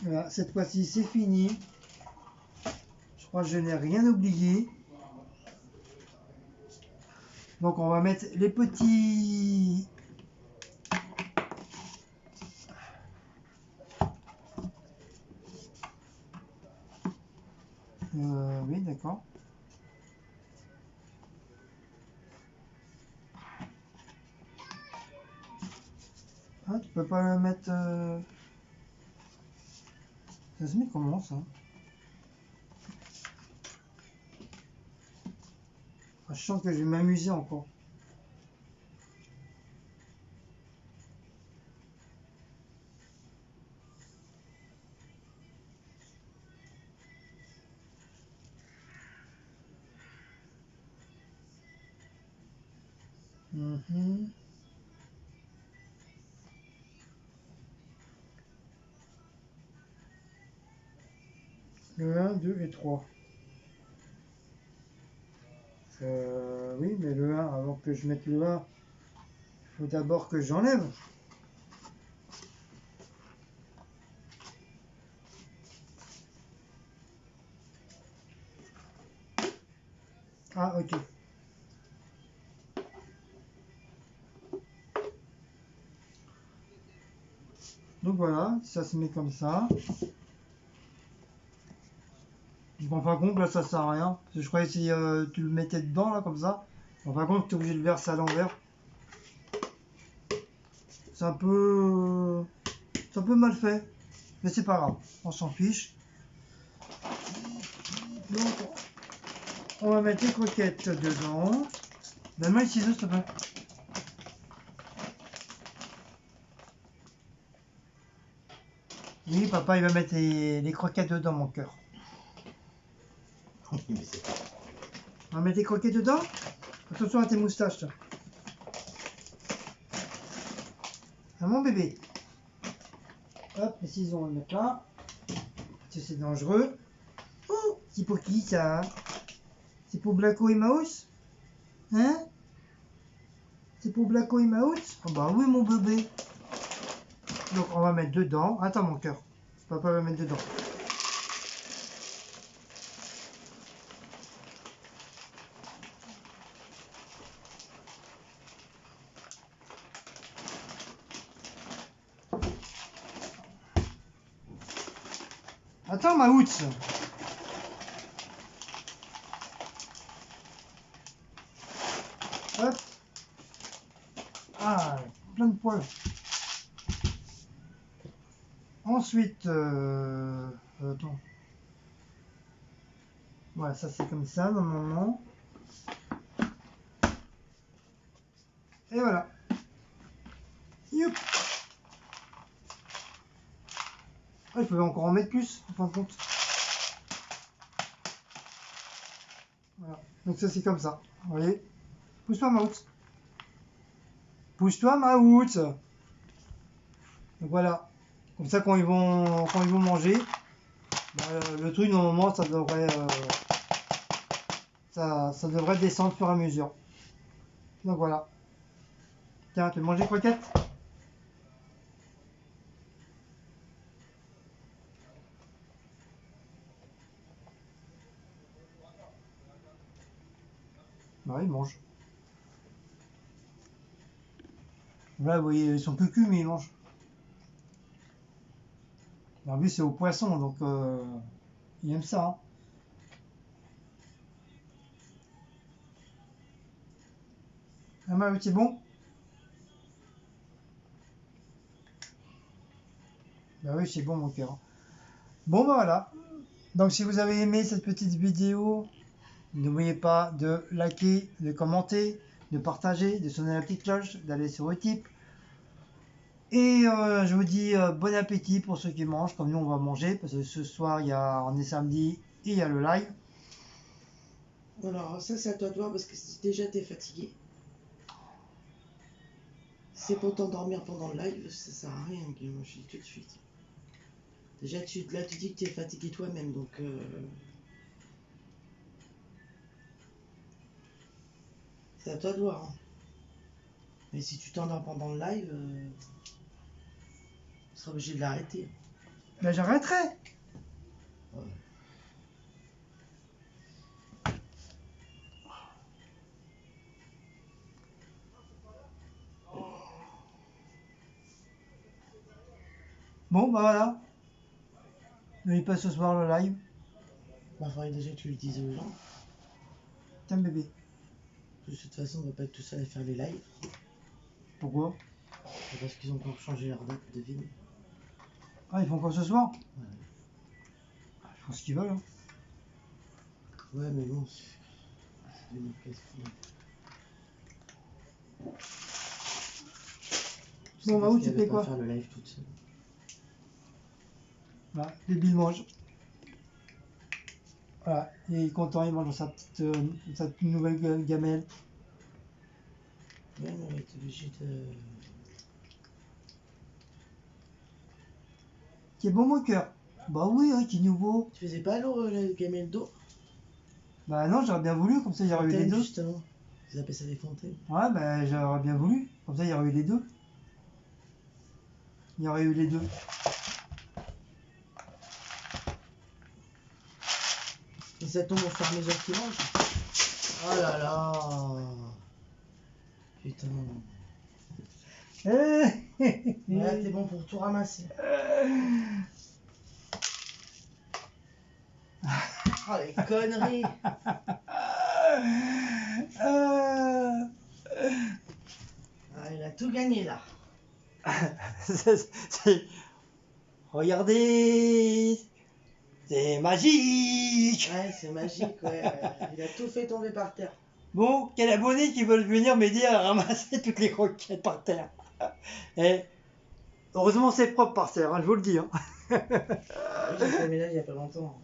Voilà, cette fois-ci c'est fini. Je crois que je n'ai rien oublié. Donc on va mettre les petits... oui, d'accord. Ah, tu peux pas le mettre... Ça se met comment ça? Ah, je sens que je vais m'amuser encore. Mhm. Le 1, 2 et 3. Oui, mais le 1, avant que je mette le 1, il faut d'abord que j'enlève. Ah, ok. Donc voilà, ça se met comme ça. Donc en fin de compte, là, ça sert à rien. Parce que je croyais que si tu le mettais dedans, là, comme ça. En fin de compte, tu es obligé de le verser à l'envers. C'est un peu... C'est un peu mal fait. Mais c'est pas grave, on s'en fiche. Donc, on va mettre les croquettes dedans. Donne-moi les ciseaux, s'il te plaît. Oui, papa, il va mettre les croquettes dedans, mon cœur. On va mettre les croquettes dedans. Attention à tes moustaches, toi. Ah, mon bébé. Hop, les ciseaux, on va le mettre là. Parce que c'est dangereux. Oh, c'est pour qui, ça? C'est pour Blacko et Mouse? Hein? C'est pour Blacko et Mouse? Oh bah oui, mon bébé. Donc, on va mettre dedans. Attends, mon cœur. Papa va mettre dedans. Attends, Maouts. Hop. Ah, plein de poils. Ensuite, attends. Voilà, ça c'est comme ça, normalement. Et voilà. Youp. Ah, il pouvait encore en mettre plus, en fin de compte. Voilà. Donc ça c'est comme ça. Vous voyez? Pousse-toi, Maouts. Pousse-toi, Maouts. Donc voilà. Comme ça, quand ils vont manger, bah, le truc, normalement, ça devrait descendre au fur et à mesure. Donc voilà. Tiens, tu veux manger croquette? Bah, il mange. Là, vous voyez, ils sont plus cuits, mais ils mangent. Et en plus, c'est au poisson, donc il aime ça. Hein. Ah, bah, oui, c'est bon? Bah oui, c'est bon, mon cœur. Bon, bah voilà. Donc, si vous avez aimé cette petite vidéo, n'oubliez pas de liker, de commenter, de partager, de sonner la petite cloche, d'aller sur Utip. Et je vous dis bon appétit pour ceux qui mangent, comme nous on va manger, parce que ce soir on est samedi et il y a le live. Alors, ça, c'est à toi de voir parce que si déjà t'es fatigué. C'est pour t'endormir pendant le live, ça sert à rien, je le dis tout de suite. Déjà, là, tu dis que tu es fatigué toi-même, donc... c'est à toi de voir. Hein. Mais si tu t'endors pendant le live, tu seras obligé de l'arrêter. Ben j'arrêterai. Ouais. Bon, bah voilà. N'oublie pas ce soir le live. Bah, faudrait déjà que tu le dises aux gens. Tiens, bébé. De toute façon, on va pas être tout seul à faire les lives. Pourquoi? Parce qu'ils ont encore changé leur date de vie. Ah, ils font quoi ce soir? Ouais. Ils font ce qu'ils veulent. Hein. Ouais, mais bon, c'est devenu casse-couille. Bon, bah où tu fais pas quoi? faire le live toute seule. Voilà, bébé il mange. Voilà, et il est content, il mange sa petite nouvelle gamelle. Ouais, mais on va être obligé de... Qui est bon mon cœur? Bah oui, hein, qui est nouveau. Tu faisais pas lourd le gamelle d'eau? Bah non, j'aurais bien voulu, comme ça j'aurais eu les deux. Justement. Ils appellent ça des fontaines. Ouais, bah j'aurais bien voulu, comme ça il y aurait eu les deux. Il y aurait eu les deux. Et ça tombe au fur et à mesure qu'ils mangent. Oh là là. Putain. Voilà, t'es bon pour tout ramasser. Oh les conneries. Ah, il a tout gagné là. Regardez, c'est magique. Ouais, c'est magique, ouais. Il a tout fait tomber par terre. Bon, quel abonné qui veulent venir m'aider à ramasser toutes les croquettes par terre. Et heureusement c'est propre par terre, hein, je vous le dis. Hein. J'ai fait le ménage il y a pas longtemps.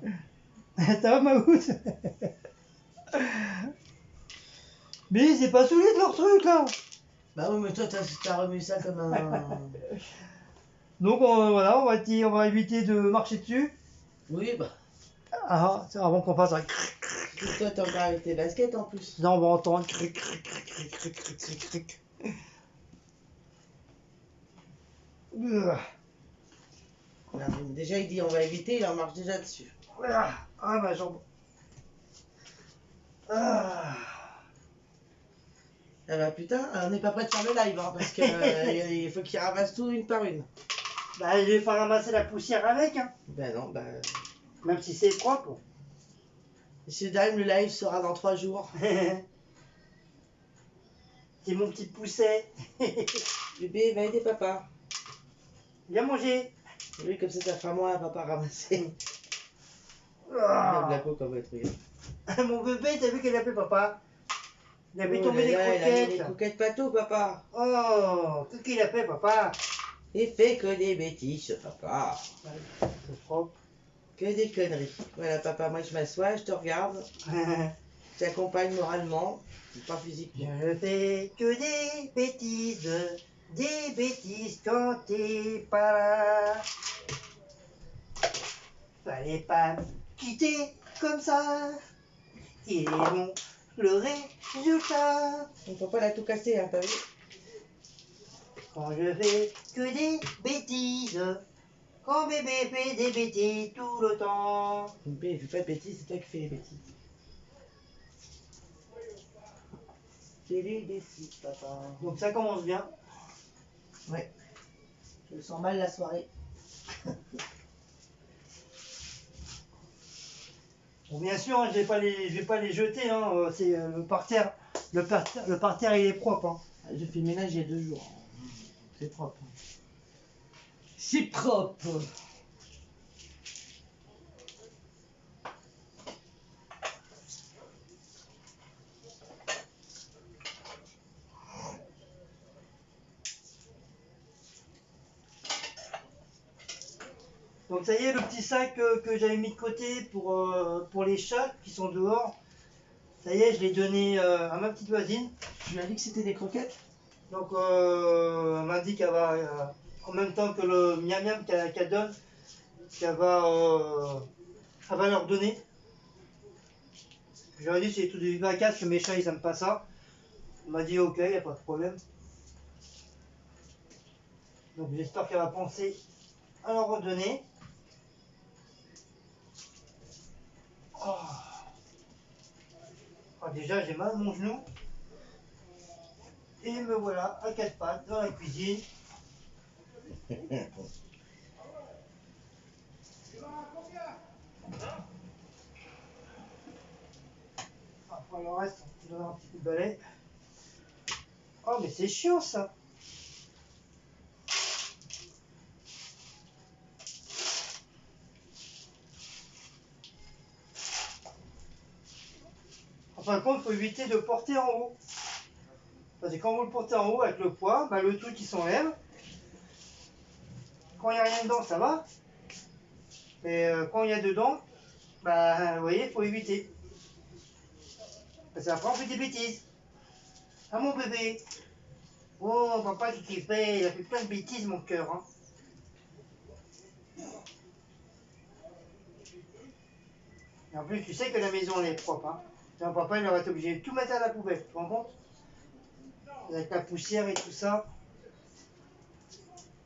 Ça va ma goutte? Mais c'est pas solide leur truc là. Bah oui, mais toi t'as remis ça comme un... Donc voilà, on va éviter de marcher dessus. Oui, bah... Avant qu'on fasse un... Toi t'as encore avec tes baskets en plus. Là on va entendre... cric, cric, cric, cric, cric, cric, cric, cric. Déjà il dit on va éviter, il en marche déjà dessus. Ah ma jambe. Ah. Ah bah putain, on n'est pas prêt de faire le live, hein, parce que il faut qu'il ramasse tout une par une. Bah il va falloir ramasser la poussière avec. Hein. Ben non, bah... Même si c'est propre. Monsieur Dime, le live sera dans 3 jours. C'est mon petit pousset. Bébé, va aider papa. Viens manger. Oui, comme ça fera moins à papa ramasser. Ah. La peau comme être, regarde. Mon bébé, t'as vu qu'elle a fait papa? Il a vu Oh tomber des là là, il a mis croquettes. des croquettes partout, papa. Oh, qu'est-ce qu'il a fait papa? Il fait que des bêtises, papa. C'est propre. Que des conneries. Voilà, papa, moi je m'assois, je te regarde. Je t'accompagne moralement, pas physiquement. Je fais que des bêtises quand t'es pas là. Fallait pas me quitter comme ça. Il est bon le résultat. Ton papa l'a tout cassé, hein, t'as vu? Quand je fais que des bêtises, quand bébé fait des bêtises tout le temps. Bébé, il fait pas de bêtises, c'est toi qui fais les bêtises. Fais les bêtises, papa. Donc ça commence bien. Ouais. Je sens mal la soirée. Bon, bien sûr, hein, je vais pas les jeter. Hein, c'est le parterre. Le parterre, il est propre. Hein. J'ai fait le ménage il y a 2 jours. C'est propre. C'est propre. Donc ça y est, le petit sac que j'avais mis de côté pour les chats qui sont dehors, ça y est, je l'ai donné à ma petite voisine. Tu lui as dit que c'était des croquettes? Donc elle m'a dit qu'elle va, en même temps que le miam miam qu'elle donne, qu'elle va, elle va leur donner. J'aurais dit c'est tout du vacasse que mes chats ils aiment pas ça. On m'a dit ok, y a pas de problème. Donc j'espère qu'elle va penser à leur redonner. Oh. Ah, déjà j'ai mal à mon genou. Et me voilà à quatre pattes dans la cuisine. Après le reste, on donne un petit coup de balai. Oh mais c'est chiant ça. En fin de compte, il faut éviter de porter en haut. Parce que quand vous le portez en haut avec le poids, bah, le truc il s'enlève. Quand il n'y a rien dedans, ça va. Mais quand il y a dedans, bah, vous voyez, il faut éviter. Parce qu'après, on fait des bêtises. Ah mon bébé. Oh, papa qui fait, il a fait plein de bêtises, mon cœur. Hein. Et en plus, tu sais que la maison, elle est propre. Hein. Sinon, papa, il aurait été obligé de tout mettre à la poubelle. Tu te rends compte? Avec la poussière et tout ça.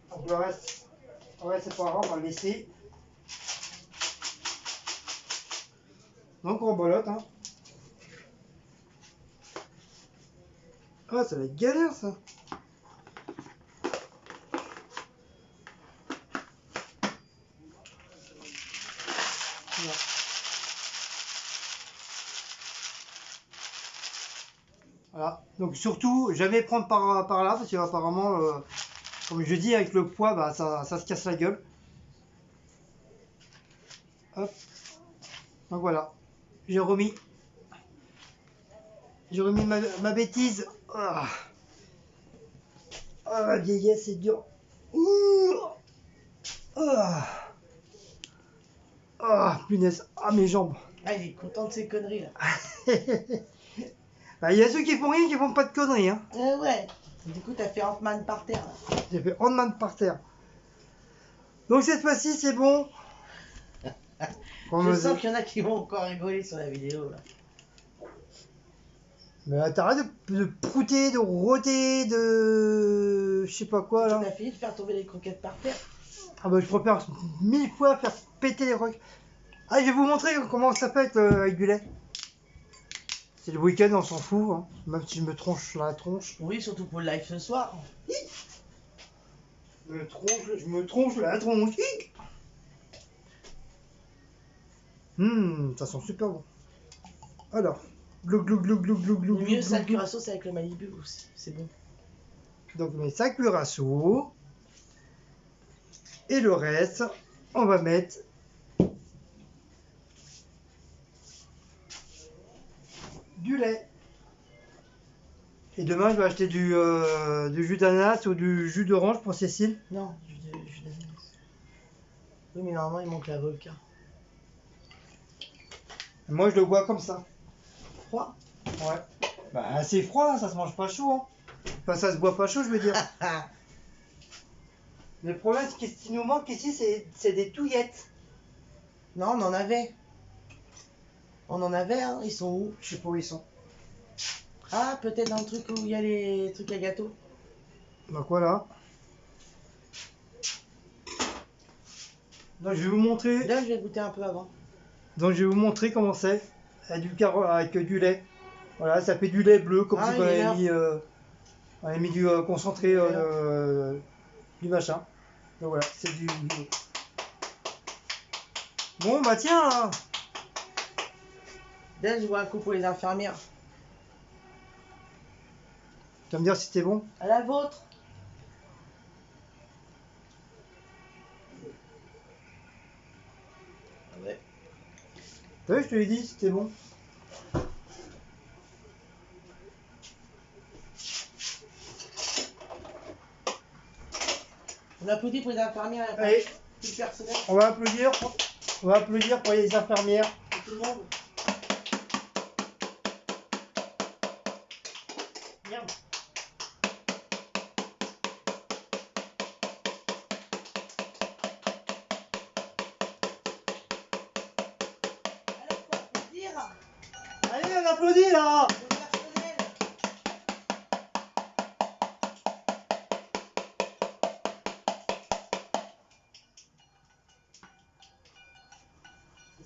Donc le reste c'est pas grave, on va le laisser. Donc on rebolote. Hein. Ah, ça va être galère, ça. Voilà. Voilà. Donc surtout, j'avais prendre par là, parce que apparemment, comme je dis, avec le poids, bah, ça se casse la gueule. Hop. Donc voilà. J'ai remis ma bêtise. Ah, ah la vieillesse, c'est dur. Ouh. Ah, ah, punaise. Ah, mes jambes. Ah, il est content de ses conneries là. Bah, il y a ceux qui font rien, qui font pas de conneries. Hein. Ouais. Du coup, t'as fait Ant-Man par terre là. J'ai fait Ant-Man par terre. Donc cette fois-ci, c'est bon. Je sens qu'il y en a qui vont encore rigoler sur la vidéo là. Mais t'arrêtes de prouter, de rôter, de... je sais pas quoi là. Tu as fini de faire tomber les croquettes par terre. Ah bah je préfère 1000 fois faire péter les rocs. Ah, je vais vous montrer comment ça fait avec du lait. C'est le week-end, on s'en fout. Hein. Même si je me tronche la tronche. Oui, surtout pour le live ce soir. Je me tronche la tronche. Ça sent super bon. Alors, glou glou glou glou glou glou. Le mieux, ça le curaçao, c'est avec le Malibu aussi. C'est bon. Donc, mes 5 curaçao. Et le reste, on va mettre du lait. Et demain, je vais acheter du jus d'ananas ou du jus d'orange pour Cécile. Non, jus d'ananas. Oui, mais normalement, il manque la vodka. Moi, je le bois comme ça. Froid. Ouais. Bah, c'est froid, ça se mange pas chaud. Hein. Enfin, ça se boit pas chaud, je veux dire. Le problème, ce qui nous manque ici, c'est des touillettes. Non, on en avait. On en avait, hein. Ils sont où? Je sais pas où ils sont. Ah, peut-être dans le truc où il y a les trucs à gâteau. Donc voilà. Donc je vais vous montrer. Là, je vais goûter un peu avant. Donc je vais vous montrer comment c'est avec du lait. Voilà, ça fait du lait bleu comme si on avait mis du concentré du machin. Donc voilà, c'est du. Bon bah tiens. Hein. Là, je vois un coup pour les infirmières. Tu vas me dire si c'était bon. À la vôtre. Ouais. T'as vu, je te l'ai dit, c'était bon. On applaudit pour les infirmières. Allez, Tout le personnel. on va applaudir. On va applaudir pour les infirmières. Tout le monde. Merde. applaudit là.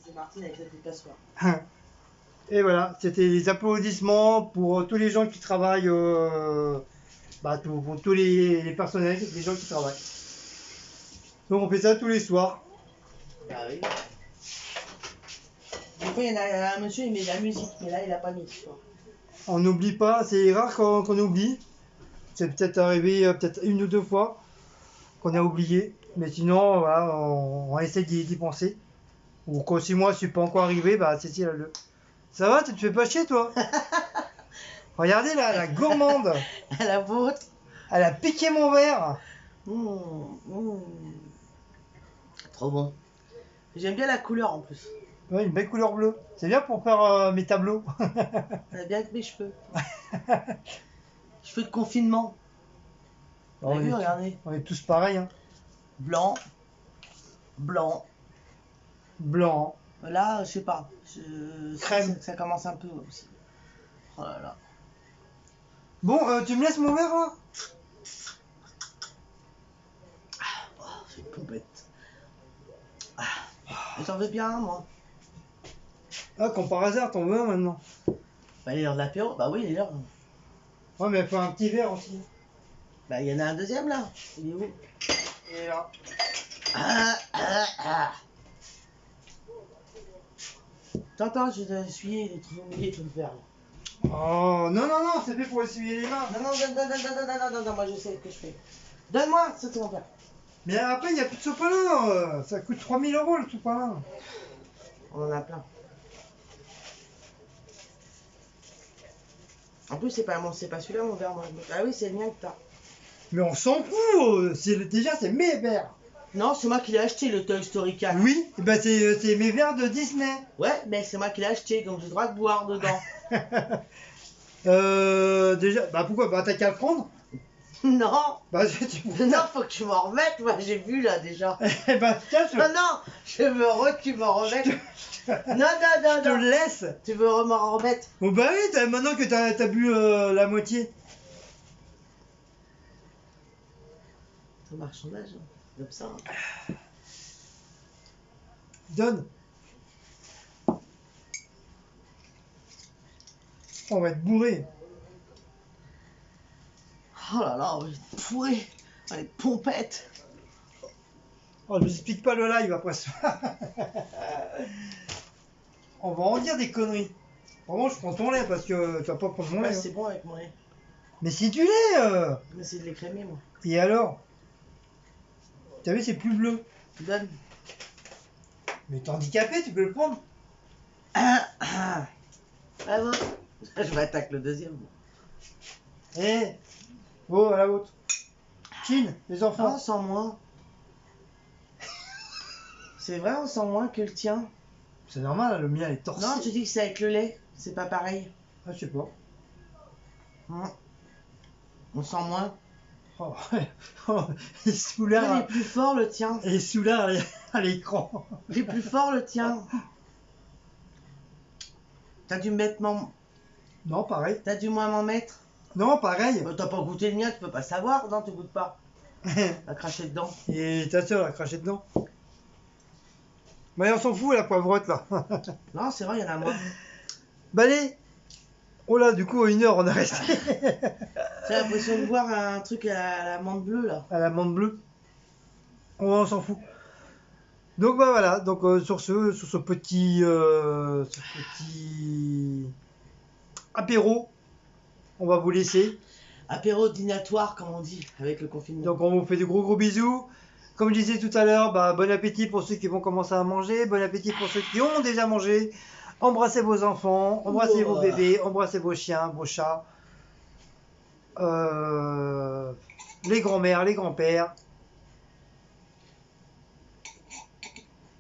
C'est Martine avec sa petite passoire. Et voilà, c'était les applaudissements pour tous les gens qui travaillent, pour tous les personnels, les gens qui travaillent. Donc on fait ça tous les soirs. Bah oui. Des fois, il y en a un monsieur, il met de la musique, mais là, il a pas mis. Quoi. On n'oublie pas, c'est rare qu'on oublie. C'est peut-être arrivé peut-être une ou deux fois qu'on a oublié. Mais sinon, voilà, on essaie d'y penser. Ou quand si moi je suis pas encore arrivé, bah Cécile, elle. Ça va, tu te fais pas chier toi? Regardez là, la gourmande. La vôtre. Elle a piqué mon verre. Trop bon. J'aime bien la couleur en plus. Ouais, une belle couleur bleue. C'est bien pour faire mes tableaux. Ça va bien avec mes cheveux. Cheveux de confinement. Vous avez vu, regardez. On est tous pareils. Hein. Blanc. Blanc. Blanc. Là, je sais pas. Crème. Ça commence un peu aussi. Oh là là. Bon, tu me laisses mon verre là? Oh, c'est une pompette. J'en veux bien un, moi. Ah, comme par hasard, t'en veux un maintenant? Bah, il est l'heure de l'apéro. Bah oui, il est l'heure. Ouais, mais il faut un petit verre aussi. Bah, il y en a un deuxième là. Il est où? Il est là. T'entends, je dois essuyer les trucs mouillés tout le verre. Oh, non, non, non, c'est fait pour essuyer les mains. Non, non, moi je sais ce que je fais. Donne-moi ce ton verre. Mais après, il n'y a plus de sopalin. Ça coûte 3000 € le sopalin. On en a plein. En plus, c'est pas celui-là mon verre. Moi. Ah oui, c'est le mien que t'as. Mais on s'en fout. Déjà, c'est mes verres. Non, c'est moi qui l'ai acheté, le Toy Story 4. Oui, bah c'est mes verres de Disney. Ouais, mais c'est moi qui l'ai acheté, donc j'ai le droit de boire dedans. Déjà, bah pourquoi? Bah t'as qu'à le prendre. Non. Bah Non, faut que tu m'en remettes, moi j'ai vu là déjà. Eh bah tiens, Non, je veux que tu m'en remettes. Non, je te le laisse. Tu veux m'en remettre? Bon bah oui, maintenant que t'as bu la moitié. C'est un marchandage, hein. Comme ça. Hein. Donne. On va être bourré. Oh là là, on va être pourri. On va être pompette. Oh, je vous explique pas le live après ça. On va en dire des conneries. Vraiment, je prends ton lait parce que tu vas pas prendre mon lait. Ouais, Hein. c'est bon avec mon lait. Mais si tu l'es Mais c'est de l'écrémé, moi. Et alors? T'as vu, c'est plus bleu. Donne. Mais t'es handicapé, tu peux le prendre. Bravo. Je m'attaque le deuxième. Eh. Oh, à la vôtre. Chine, les Ah, enfants. on sent moins. C'est vrai, on sent moins que le tien. C'est normal, le mien est torsé. Non, tu dis que c'est avec le lait. C'est pas pareil. Ah, je sais pas. On sent moins. Oh, oh, il est sous Il est l'air. plus fort le tien. Il est sous l'air à l'écran. Il est plus fort le tien. T'as dû mettre mon... Non, pareil. T'as dû moins m'en mettre. Non, pareil. T'as pas goûté le mien, tu peux pas savoir. Non, tu goûtes pas. T'as craché dedans. Et ta soeur a craché dedans. Mais on s'en fout, la poivrotte, là. Non, c'est vrai, il y en a moins. Bah allez. Oh là, du coup, à 1 heure, on a resté. J'ai l'impression de voir un truc à la menthe bleue, là. À la menthe bleue. On s'en fout. Donc bah voilà, donc sur ce petit apéro, on va vous laisser. Apéro dînatoire, comme on dit, avec le confinement. Donc on vous fait de gros bisous. Comme je disais tout à l'heure, bah, bon appétit pour ceux qui vont commencer à manger, bon appétit pour ceux qui ont déjà mangé. Embrassez vos enfants, embrassez vos bébés, embrassez vos chiens, vos chats, les grands-mères, les grands-pères.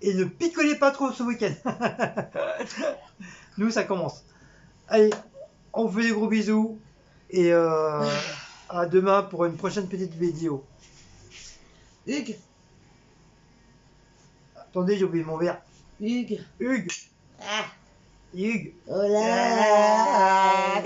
Et ne picolez pas trop ce week-end. Nous, ça commence. Allez, on vous fait des gros bisous. Et à demain pour une prochaine petite vidéo. Hugues. Attendez, j'ai oublié mon verre. Hugues. Hugues. Ah. Hugues. Oh là.